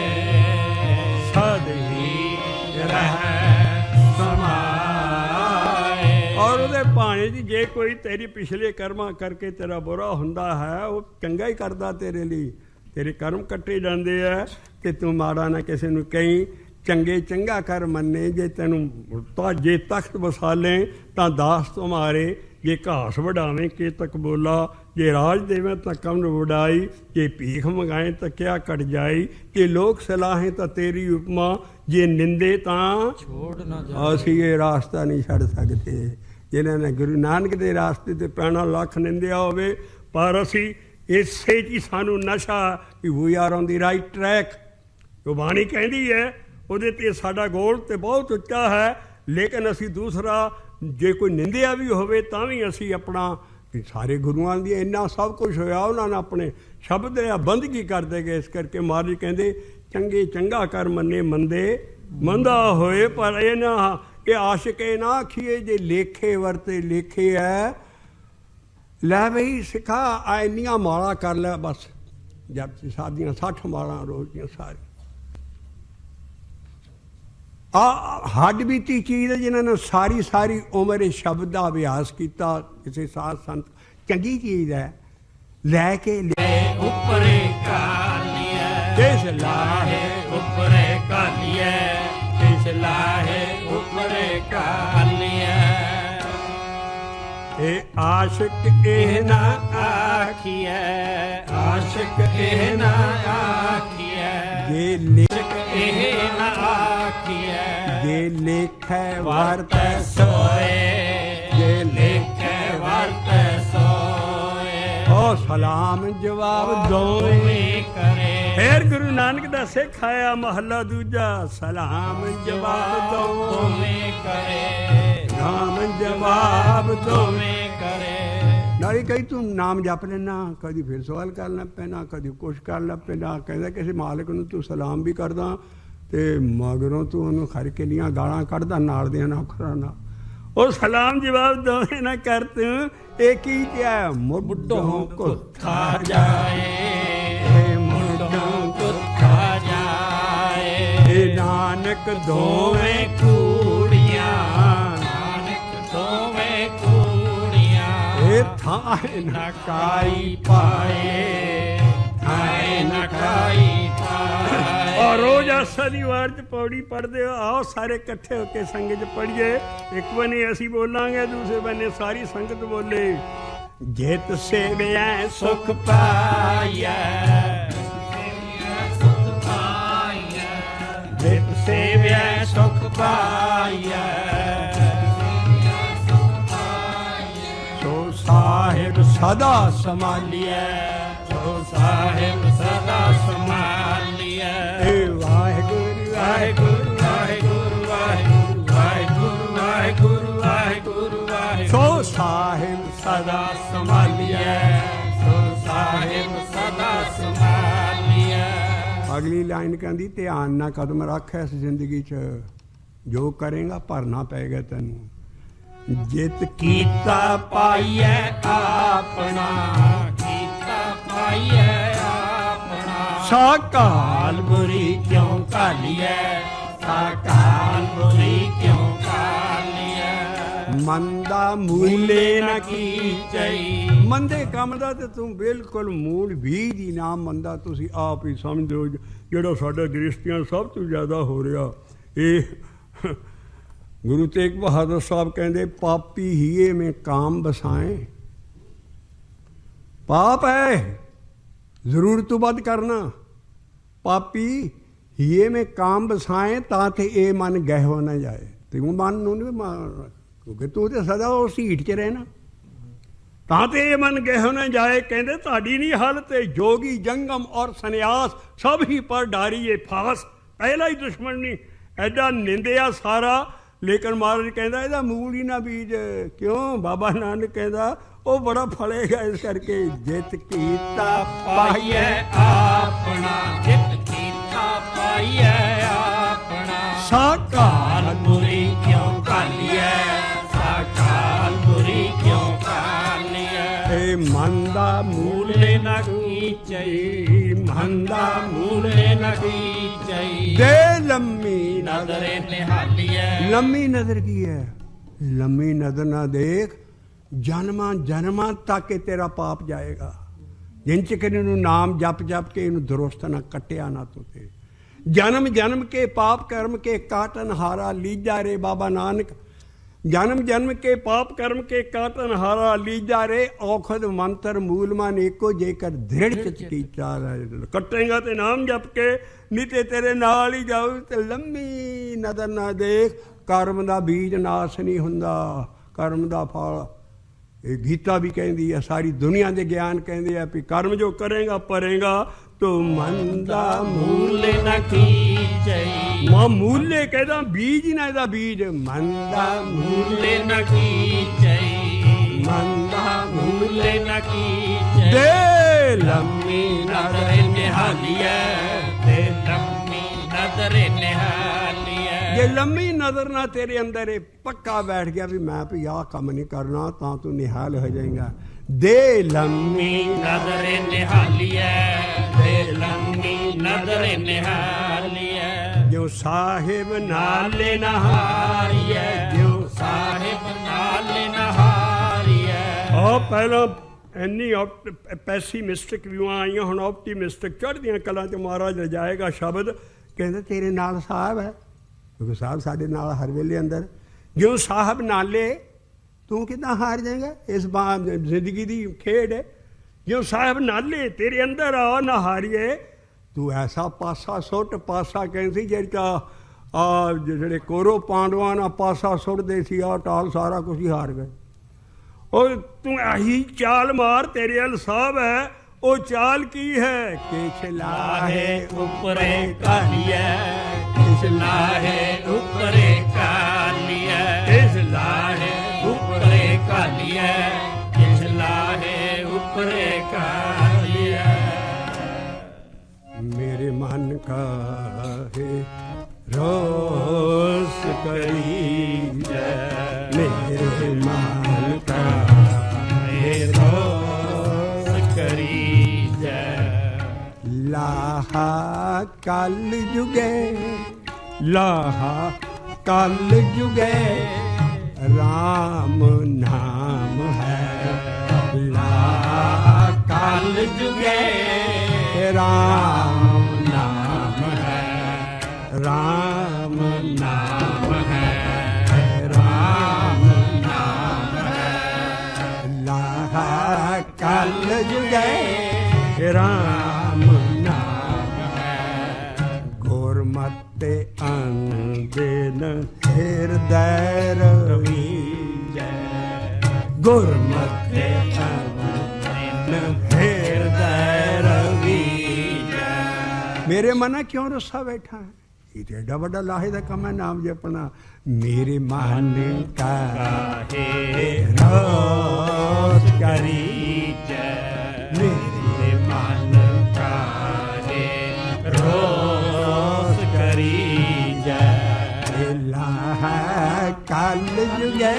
ਸਾਧ ਹੀ ਰਹਿ ਸਮਾਏ। ਔਰ ਉਹਦੇ ਭਾਣੇ ਦੀ ਜੇ ਕੋਈ ਤੇਰੀ ਪਿਛਲੇ ਕਰਮਾਂ ਕਰਕੇ ਤੇਰਾ ਬੁਰਾ ਹੁੰਦਾ ਹੈ, ਉਹ ਚੰਗਾ ਹੀ ਕਰਦਾ ਤੇਰੇ ਲਈ, ਤੇਰੇ ਕਰਮ ਕੱਟੇ ਜਾਂਦੇ ਆ। ਤੇ ਤੂੰ ਮਾੜਾ ਨਾ ਕਿਸੇ ਨੂੰ ਕਹੀਂ, ਚੰਗੇ ਚੰਗਾ ਕਰ ਮੰਨੇ। ਜੇ ਤੈਨੂੰ ਤਾਂ ਜੇ ਤਖਤ ਵਸਾ ਲੈ ਤਾਂ ਦਾਸ ਤੁਮਾਰੇ, ਜੇ ਘਾਸ ਵਡਾਵੇਂ ਕੇ ਤੱਕ ਬੋਲਾ, ਜੇ ਰਾਜ ਦੇਵੇਂ ਤਾਂ ਕਮਰ ਵਡਾਈ, ਜੇ ਭੀਖ ਮੰਗਾਏ ਤਾਂ ਕਿਆ ਕਟ ਜਾਈ, ਜੇ ਲੋਕ ਸਲਾਹੇ ਤਾਂ ਤੇਰੀ ਉਪਮਾ, ਜੇ ਨਿੰਦੇ ਤਾਂ ਛੋੜ ਨਾ ਜਾ। ਅਸੀਂ ਇਹ ਰਾਸਤਾ ਨਹੀਂ ਛੱਡ ਸਕਦੇ। ਜਿਨ੍ਹਾਂ ਨੇ ਗੁਰੂ ਨਾਨਕ ਦੇ ਰਾਸਤੇ 'ਤੇ ਪੈਣਾ ਲੱਖ ਨਿੰਦਿਆ ਹੋਵੇ, ਪਰ ਅਸੀਂ ਇਸੇ 'ਚ ਹੀ ਸਾਨੂੰ ਨਸ਼ਾ ਵੀ we are on the right track. ਉਹ ਬਾਣੀ ਕਹਿੰਦੀ ਹੈ ਉਹਦੇ 'ਤੇ ਸਾਡਾ ਗੋਲ ਤੇ ਬਹੁਤ ਉੱਚਾ ਹੈ, ਲੇਕਿਨ ਅਸੀਂ ਦੂਸਰਾ ਜੇ ਕੋਈ ਨਿੰਦਿਆ ਵੀ ਹੋਵੇ ਤਾਂ ਵੀ ਅਸੀਂ ਆਪਣਾ ਸਾਰੇ ਗੁਰੂਆਂ ਦੀ ਇੰਨਾ ਸਭ ਕੁਛ ਹੋਇਆ, ਉਹਨਾਂ ਨੇ ਆਪਣੇ ਸ਼ਬਦ ਆ ਬੰਦਗੀ ਕਰਦੇ ਗਏ। ਇਸ ਕਰਕੇ ਮਹਾਰਾਜ ਕਹਿੰਦੇ ਚੰਗੇ ਚੰਗਾ ਕਰ ਮੰਨੇ, ਮੰਦੇ ਮੰਦਾ ਹੋਏ। ਪਰ ਇਹ ਨਾ ਇਹ ਆਸ਼ਿਕ ਇਹ ਨਾ ਆਖੀਏ ਜੇ ਲੇਖੇ ਵਰਤੇ ਲੇਖੇ ਹੈ, ਲੈ ਬਈ ਸਿੱਖਾ ਇੰਨੀਆਂ ਮਾਲਾਂ ਕਰ ਲੈ ਬਸ, ਜਦ ਸਾਡੀਆਂ 60 ਮਾਲਾਂ ਰੋਜ਼ ਦੀਆਂ ਸਾਰੀਆਂ ਹੱਡ ਬੀਤੀ ਚੀਜ਼ ਹੈ। ਜਿਨ੍ਹਾਂ ਨੇ ਸਾਰੀ ਸਾਰੀ ਉਮਰ ਇਹ ਸ਼ਬਦ ਦਾ ਅਭਿਆਸ ਕੀਤਾ, ਕਿਸੇ ਸਾਧ ਸੰਤ, ਚੰਗੀ ਚੀਜ਼ ਹੈ। ਲੈ ਕੇ ਉੱਪਰੇ ਕਾਲੀਏ, ਜਿਸ ਲਾਹੇ ਉੱਪਰੇ ਕਾਲੀਏ, ਜਿਸ ਲਾਹੇ ਉੱਪਰੇ ਕਾਲੀਏ। ਇਹ ਆਸ਼ਿਕ ਇਹ ਨਾ ਆਖੀਏ, ਆਸ਼ਿਕ ਇਹ ਨਾ ਆਖੀਏ, ਜੇ ਲਿਖ ਇਹ ਨਾ ਆਖੀਏ, ਜੇ ਲੇਖੈ ਵਰਤੈ ਸੋਏ, ਜੇ ਲੇਖੈ ਵਰਤੈ ਸੋਏ। ਉਹ ਸਲਾਮ ਜਵਾਬ ਦੋਵੇਂ ਕਰੇ। ਫਿਰ ਗੁਰੂ ਨਾਨਕ ਦਾ ਸਿੱਖ ਆਇਆ ਮਹੱਲਾ ਦੂਜਾ, ਸਲਾਮ ਜਵਾਬ ਦੋਵੇਂ ਕਰੇ, ਨਾਮ ਜਵਾਬ ਦੋਵੇਂ ਕਰੇ। ਨਾਲੇ ਕਈ ਤੂੰ ਨਾਮ ਜਪ ਲੈਣਾ, ਕਦੀ ਫਿਰ ਸਵਾਲ ਕਰਨਾ ਪੈਣਾ, ਕਦੀ ਕੁਛ ਕਰਨਾ ਪੈਣਾ। ਕਹਿੰਦਾ ਕਿਸੇ ਮਾਲਕ ਨੂੰ ਤੂੰ ਸਲਾਮ ਵੀ ਕਰਦਾ ਤੇ ਮਗਰੋਂ ਤੂੰ ਉਹਨੂੰ ਖੜ ਕੇ ਲੀਆਂ ਗਾਲਾਂ ਕੱਢਦਾ ਨਾਲ ਦੀਆਂ ਅੱਖਰਾਂ ਨਾਲ। ਉਹ ਸਲਾਮ ਜਵਾਬ ਦੋਵੇਂ ਨਾ ਕਰ ਤੂੰ, ਇਹ ਕੀ ਕਿਹਾ? ਮੁੱਢੋਂ ਕੁੱਥਾ ਜਾਏ, ਮੁੱਢੋਂ ਕੁੱਥਾ ਜਾਏ। ਇਹ ਨਾਨਕ ਦੋਵੇਂ ਕੂੜੀਆਂ, ਨਾਨਕ ਦੋਵੇਂ ਕੂੜੀਆਂ। ਇਹ ਥਾਏ ਨਾ ਕਾਈ ਪਾਏ, ਥਾਏ ਨਾ ਕਾਈ ਪਾਏ। ਔਰ ਰੋਜ਼ ਆਸਾ ਦੀ ਵਾਰ 'ਚ ਪੌੜੀ ਪੜ੍ਹਦੇ ਹੋ, ਆਓ ਸਾਰੇ ਇਕੱਠੇ ਹੋ ਕੇ ਸੰਗਤ 'ਚ ਪੜ੍ਹੀਏ। ਇੱਕ ਬੰਨੇ ਅਸੀਂ ਬੋਲਾਂਗੇ, ਦੂਸਰੇ ਬੰਨੇ ਸਾਰੀ ਸੰਗਤ ਬੋਲੇ। ਜਿਤ ਸੇਵਿਆ ਸੁਖ ਪਾਈਐ, ਸੁਖ ਪਾਈਐ, ਜਿਤ ਸੇਵਿਆ ਸੁਖ ਪਾਈਐ, ਸੋ ਸਾਹਿਬ ਸਦਾ ਸੰਭਾਲੀਐ, ਸੋ ਸਾਹਿਬ ਸਦਾ ਸੰਭਾਲੀਐ। ਵਾਹਿਗੁਰੂ ਵਾਹਿਗੁਰੂ ਵਾਹਿਗੁਰੂ ਵਾਹਿਗੁਰੂ ਵਾਹਿਗੁਰੂ ਵਾਹਿਗੁਰੂ ਵਾਹਿਗੁਰੂ ਵਾਹਿਗੁਰੂ। ਸੋ ਸਾਹਿਬ ਸਦਾ ਸੰਭਾਲੀਐ, ਸੋ ਸਾਹਿਬ ਸਦਾ ਸੰਭਾਲੀਐ। ਅਗਲੀ ਲਾਈਨ ਕਹਿੰਦੀ ਧਿਆਨ ਨਾਲ ਕਦਮ ਰੱਖ ਇਸ ਜ਼ਿੰਦਗੀ 'ਚ, ਜੋ ਕਰੇਗਾ ਭਰਨਾ ਪਏਗਾ ਤੈਨੂੰ। ਜਿਤ ਕੀਤਾ ਪਾਈਐ ਆਪਣਾ, ਕੀਤਾ ਪਾਈਐ ਆਪਣਾ। ਸਾਕਾਲ ਬੁਰੀ ਕਿਉਂ ਘਾਲੀਐ, ਸਾਕਾਲ ਬੁਰੀ ਕਿਉਂ ਘਾਲੀਐ। ਮੰਦਾ ਮੂਲੇ ਨਾ ਕੀਚਈ, ਮੰਦੇ ਕੰਮ ਦਾ ਤੇ ਤੂੰ ਬਿਲਕੁਲ ਮੂਲ ਵੀ ਦੀ ਨਾ ਮੰਦਾ। ਤੁਸੀਂ ਆਪ ਹੀ ਸਮਝੋ ਜਿਹੜਾ ਸਾਡੇ ਗ੍ਰਸਤੀਆਂ ਸਭ ਤੋਂ ਜ਼ਿਆਦਾ ਹੋ ਰਿਹਾ। ਇਹ ਗੁਰੂ ਤੇਗ ਬਹਾਦਰ ਸਾਹਿਬ ਕਹਿੰਦੇ ਪਾਪੀ ਹੀਏ ਮੈਂ ਕਾਮ ਬਸਾਏ। ਪਾਪ ਹੈ ਜ਼ਰੂਰਤ ਤੋਂ ਵੱਧ ਕਰਨਾ। ਪਾਪੀ ਹੀਏ ਮੈਂ ਕਾਮ ਬਸਾਏ ਤਾਂ ਤੇ ਇਹ ਮਨ ਗਹਿ ਨਾ ਜਾਏ। ਤੂੰ ਮਨ ਨੂੰ ਨਹੀਂ ਕਿਉਂਕਿ ਤੂੰ ਤੇ ਸਦਾ ਉਸ ਹੀਟ 'ਚ ਰਹਿਣਾ, ਤਾਂ ਤੇ ਇਹ ਮਨ ਗਹਿ ਨਾ ਜਾਏ। ਕਹਿੰਦੇ ਤੁਹਾਡੀ ਨਹੀਂ ਹਾਲਤ, ਜੋਗੀ ਜੰਗਮ ਔਰ ਸੰਨਿਆਸ ਸਭ ਹੀ ਪਰ ਡਾਰੀਏ ਫਾਸ। ਪਹਿਲਾ ਹੀ ਦੁਸ਼ਮਣ ਨਹੀਂ, ਐਡਾ ਨਿੰਦਿਆ ਸਾਰਾ, ਲੇਕਿਨ ਮਹਾਰਾਜ ਕਹਿੰਦਾ ਇਹਦਾ ਮੂਲ ਹੀ ਨਾ ਬੀਜ। ਕਿਉਂ? ਬਾਬਾ ਨਾਨਕ ਕਹਿੰਦਾ ਉਹ ਬੜਾ ਫਲੇਗਾ। ਇਸ ਕਰਕੇ ਜਿਤ ਕੀਤਾ ਪਾਈਐ ਆਪਣਾ, ਜਿਤ ਕੀਤਾ ਪਾਈਐ ਆਪਣਾ। ਸਾਕਾਲ ਬੁਰੀ ਕਿਉਂ ਘਾਲੀਐ, ਸਾਕਾਲ ਮੰਦਾ ਮੂਲੇ ਨਾ ਕੀਚਈ, ਮੰਦਾ ਮੂਲੇ ਨਾ ਕੀਚਈ। ਦੇ ਲੰਮੀ ਨਦਰੇ ਨਿਹਾਲੀਐ। ਲੰਮੀ ਨਜ਼ਰ ਕੀ ਹੈ? ਲੰਮੀ ਨਜ਼ਰ ਨਾ ਦੇਖ, ਜਨਮਾਂ ਜਨਮਾਂ ਤੱਕ ਇਹ ਤੇਰਾ ਪਾਪ ਜਾਏਗਾ। ਜਿਨ ਚ ਕਿ ਇਹਨੂੰ ਨਾਮ ਜਪ ਜਪ ਕੇ ਇਹਨੂੰ ਦੁਰਸਤ ਨਾ ਕੱਟਿਆ ਨਾ ਤੁਤੇ। ਜਨਮ ਜਨਮ ਕੇ ਪਾਪ ਕਰਮ ਕੇ ਕਾਟਨ ਹਾਰਾ ਲੀਜਾ ਰੇ ਬਾਬਾ ਨਾਨਕ। ਜਨਮ ਜਨਮ ਕੇ ਪਾਪ ਕਰਮ ਕੇ ਕਾਟਨ ਹਾਰਾ ਲੀਜਾ ਰੇ। ਔਖਦ ਮੰਤਰ ਮੂਲ ਮਨ ਏਕੋ ਜੇਕਰ ਦ੍ਰਿੜ ਚਿਤ ਕੀਤਾ। ਕੱਟੇਗਾ ਤੇ ਨਾਮ ਜਪ ਕੇ, ਨਹੀਂ ਤੇ ਤੇਰੇ ਨਾਲ ਹੀ ਜਾਊ। ਤੇ ਲੰਮੀ ਨਜ਼ਰ ਨਾ ਦੇਖ, ਕਰਮ ਦਾ ਬੀਜ ਨਾਸ ਨਹੀਂ ਹੁੰਦਾ, ਕਰਮ ਦਾ ਫਲ। ਇਹ ਗੀਤਾ ਵੀ ਕਹਿੰਦੀ ਹੈ, ਸਾਰੀ ਦੁਨੀਆ ਦੇ ਗਿਆਨ ਕਹਿੰਦੇ ਆ ਵੀ ਕਰਮ ਜੋ ਕਰੇਗਾ ਪਰੇਗਾ ਤੋ ਮੰਦਾ ਮੂਲੇ ਨਾ ਕੀਚਈ। ਮਾਂ ਮੂਲੇ ਕਹਿੰਦਾ ਬੀਜ ਹੀ ਨਾ, ਇਹਦਾ ਬੀਜ ਮੰਦਾ ਮੂਲੇ ਨਾ ਕੀਚਈ, ਮੰਦਾ ਮੂਲੇ ਨਾ ਕੀਚਈ। ਦੇ ਲੰਮੀ ਨਦਰੇ ਨਿਹਾਲੀਐ, ਤੇ ਲੰਮੀ ਨਦਰੇ ਨਿਹਾਲੀਐ। ਜੇ ਲੰਮੀ ਨਜ਼ਰ ਨਾ ਤੇਰੇ ਅੰਦਰ ਇਹ ਪੱਕਾ ਬੈਠ ਗਿਆ ਵੀ ਮੈਂ ਵੀ ਆਹ ਕੰਮ ਨਹੀਂ ਕਰਨਾ, ਤਾਂ ਤੂੰ ਨਿਹਾਲ ਹੋ ਜਾਏਗਾ। ਦੇ ਲੰਮੀ ਨਦਰੇ ਨਿਹਾਲੀਐ, ਤੇ ਲੰਮੀ ਨਦਰੇ ਨਿਹਾਲੀਐ। ਜੋ ਸਾਹਿਬ ਨਾਲੇ ਨਹਾਰੀਐ, ਜਿਉ ਸਾਹਿਬ ਨਾਲੇ ਨਹਾਰੀਐ। ਆ ਪਹਿਲਾਂ ਇੰਨੀ ਪੈਸੀਮਿਸਟਿਕ ਵਿਊਆਂ ਆਈਆਂ, ਹੁਣ ਆਪਟੀਮਿਸਟਿਕ ਚੜ੍ਹਦੀਆਂ ਕਲਾਂ 'ਚ ਮਹਾਰਾਜ ਰਜਾਏਗਾ ਸ਼ਬਦ। ਕਹਿੰਦੇ ਤੇਰੇ ਨਾਲ ਸਾਹਿਬ ਹੈ, ਕਿਉਂਕਿ ਸਾਹਿਬ ਸਾਡੇ ਨਾਲ ਹਰ ਵੇਲੇ ਅੰਦਰ। ਜਿਉਂ ਸਾਹਿਬ ਨਾਲੇ ਤੂੰ ਕਿੱਦਾਂ ਹਾਰ ਜਾਏਗਾ? ਇਸ ਜ਼ਿੰਦਗੀ ਦੀ ਖੇਡ ਹੈ। ਜਿਉਂ ਸਾਹਿਬ ਨਾਲੇ ਤੇਰੇ ਅੰਦਰ ਆ ਨਾ ਹਾਰੀਏ। ਤੂੰ ਐਸਾ ਪਾਸਾ ਸੁੱਟ, ਪਾਸਾ ਕਹਿੰਦੀ ਜਿਹੜਾ ਜਿਹੜੇ ਕੋਰੋ ਪਾਂਡਵਾਂ ਨਾਲ ਪਾਸਾ ਸੁੱਟਦੇ ਸੀ, ਆਹ ਟਾਲ ਸਾਰਾ ਕੁਝ ਹੀ ਹਾਰ ਗਏ। ਉਹ ਤੂੰ ਆਹੀ ਚਾਲ ਮਾਰ, ਤੇਰੇ ਵੱਲ ਸਾਹਿਬ ਹੈ। ਉਹ ਚਾਲ ਕੀ ਹੈ? ਕਿਛ ਲਾਹੇ ਉਪਰੇ ਕਾਲੀਐ, ਕਿਛ ਲਾਹੇ ਉਪਰੇ ਕਾਲੀਐ। ਕਿਛ ਲਾਹੇ ਉਪਰੇ ਕਾਲੀਐ, ਕਿਛ ਲਾਹੇ ਉਪਰੇ ਕਾਲੀਐ। मेरे मन का है रोस करी जय, मेरे मन का है रोस करी जय। लाहा कल जुगे, लाहा कल जुगे राम नाम है। लाहा कल जुगे राम नाम है, राम नाम है, राम नाम है। लाहा कल जुगे राम नाम है। गुरमते अनदिन हृदय रवीजै, गुरमते अनदिन हृदय मेरे मना क्यों रुस्सा बैठा है? ये एडा बड़ा लाहे का कम है नाम जपना। मेरे मन का है रोस करी जय, मेरे मन का है रोस करी जय। लाहा कल जुगे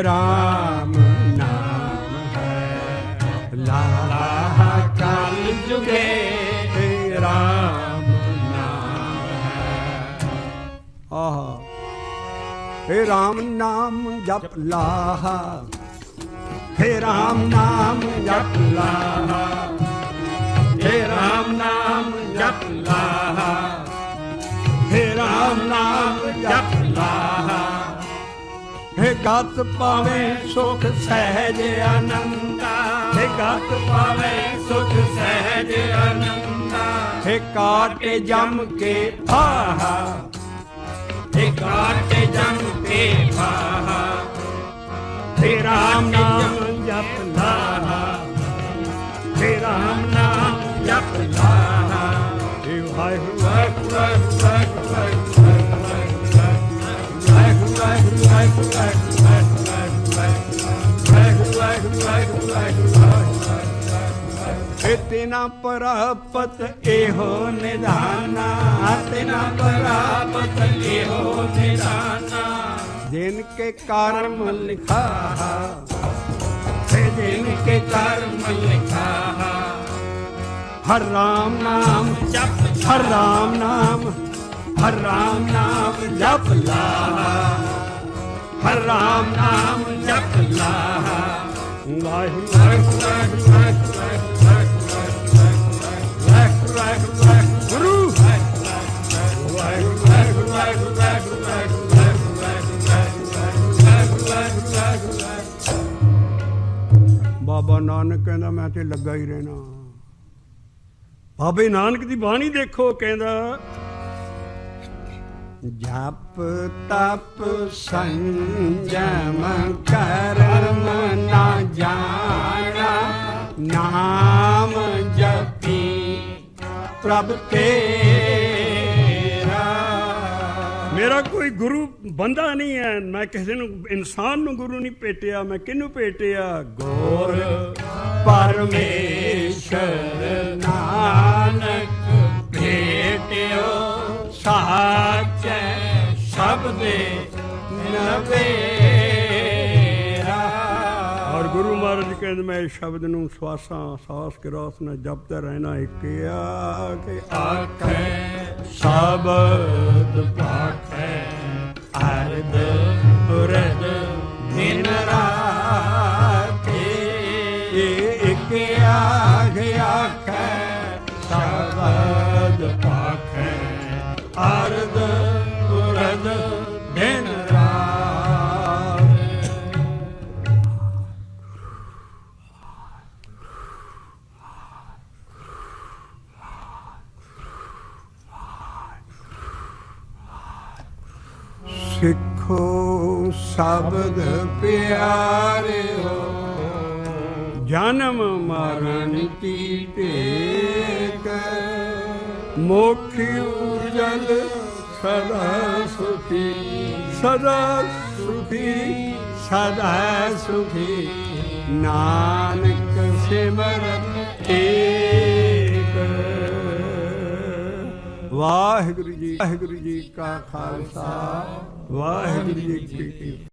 राम नाम है। लाहा कल जुगे राम नाम है। आह हे राम नाम जप लाहा, हे राम नाम जप लाहा, हे राम नाम जप लाहा, हे राम नाम जप लाहा। हे गत पावे सुख सहज आनंदा, हे गत पावे सुख सहज आनंदा। हे काटे जम के फाहा, हे काटे जम के फाहा। हे राम नाम जप लाहा, हे राम नाम जप लाहा। हे वाहिगुरू वाहिगुरू वाहिगुरू वाहिगुरू वाहिगुरू वाहिगुरू वाहिगुरू वाहिगुरू वाहिगुरू वाहिगुरू। तेना परापत एहो निधाना, तेना परापत एहो निधाना। जिनके कर्म लिखा, है जिनके कर्म लिखा। हर राम नाम जप हर राम नाम हर राम नाम जप ला। हर राम नाम जप ला। वाहिगुरू वाहिगुरू वाहिगुरू वाहिगुरू वाहिगुरू वाहिगुरू वाहिगुरू। बाबा नानक कहना मैं ते लगा ही रहना। ਬਾਬੇ ਨਾਨਕ ਦੀ ਬਾਣੀ ਦੇਖੋ, ਕਹਿੰਦਾ ਜਪ ਤਪ ਸੰਜਮ ਕਰਮ ਨਾ ਜਾਣਾ। ਨਾਮ ਜਪੀ ਪ੍ਰਭ ਤੇਰਾ। ਮੇਰਾ ਕੋਈ ਗੁਰੂ ਬੰਦਾ ਨਹੀਂ ਹੈ, ਮੈਂ ਕਿਸੇ ਨੂੰ ਇਨਸਾਨ ਨੂੰ ਗੁਰੂ ਨਹੀਂ ਭੇਟਿਆ। ਮੈਂ ਕਿਹਨੂੰ ਭੇਟਿਆ? ਗੁਰ ਪਰਮੇਸ਼ਰ ਨਾਨਕ ਭੇਟਿਓ ਸਾਚੈ ਸ਼ਬਦੇ ਨਵੇਰਾ। ਔਰ ਗੁਰੂ ਮਹਾਰਾਜ ਕਹਿੰਦੇ ਮੈਂ ਇਸ ਸ਼ਬਦ ਨੂੰ ਸਵਾਸਾਂ ਸਾਸ ਕੇ ਰਸ ਨਾਲ ਜਪਦਾ ਰਹਿਣਾ। ਇੱਕ ਆਖੇ ਆਖੇ ਸ਼ਬਦ ਪਾਖੈ ਅਰਧ ਉਰਧ ਦਿਨ ਰਾਤ। ਇੱਕ ਆਖੇ ਆਖੇ ਸ਼ਬਦ ਪਾਖੈ ਅਰਧ ਉਰਧ ਦਿਨ ਰਾਤ। ਸਿੱਖੋ ਸ਼ਬਦ ਪਿਆਰਿਓ ਜਨਮ ਮਰਨ ਕੀ ਟੇਕ। ਮੋਖੀ ਉਜਲ ਸਦਾ ਸੁਖੀ ਸਦਾ ਸੁਖੀ ਸਦਾ ਸੁਖੀ। ਨਾਨਕ ਸਿਮਰਤ ਏਕ। ਵਾਹਿਗੁਰੂ ਜੀ ਕਾ ਖਾਲਸਾ ਵਾਹਿਗੁਰੂ ਜੀ ਕੀ ਫਤਿਹ।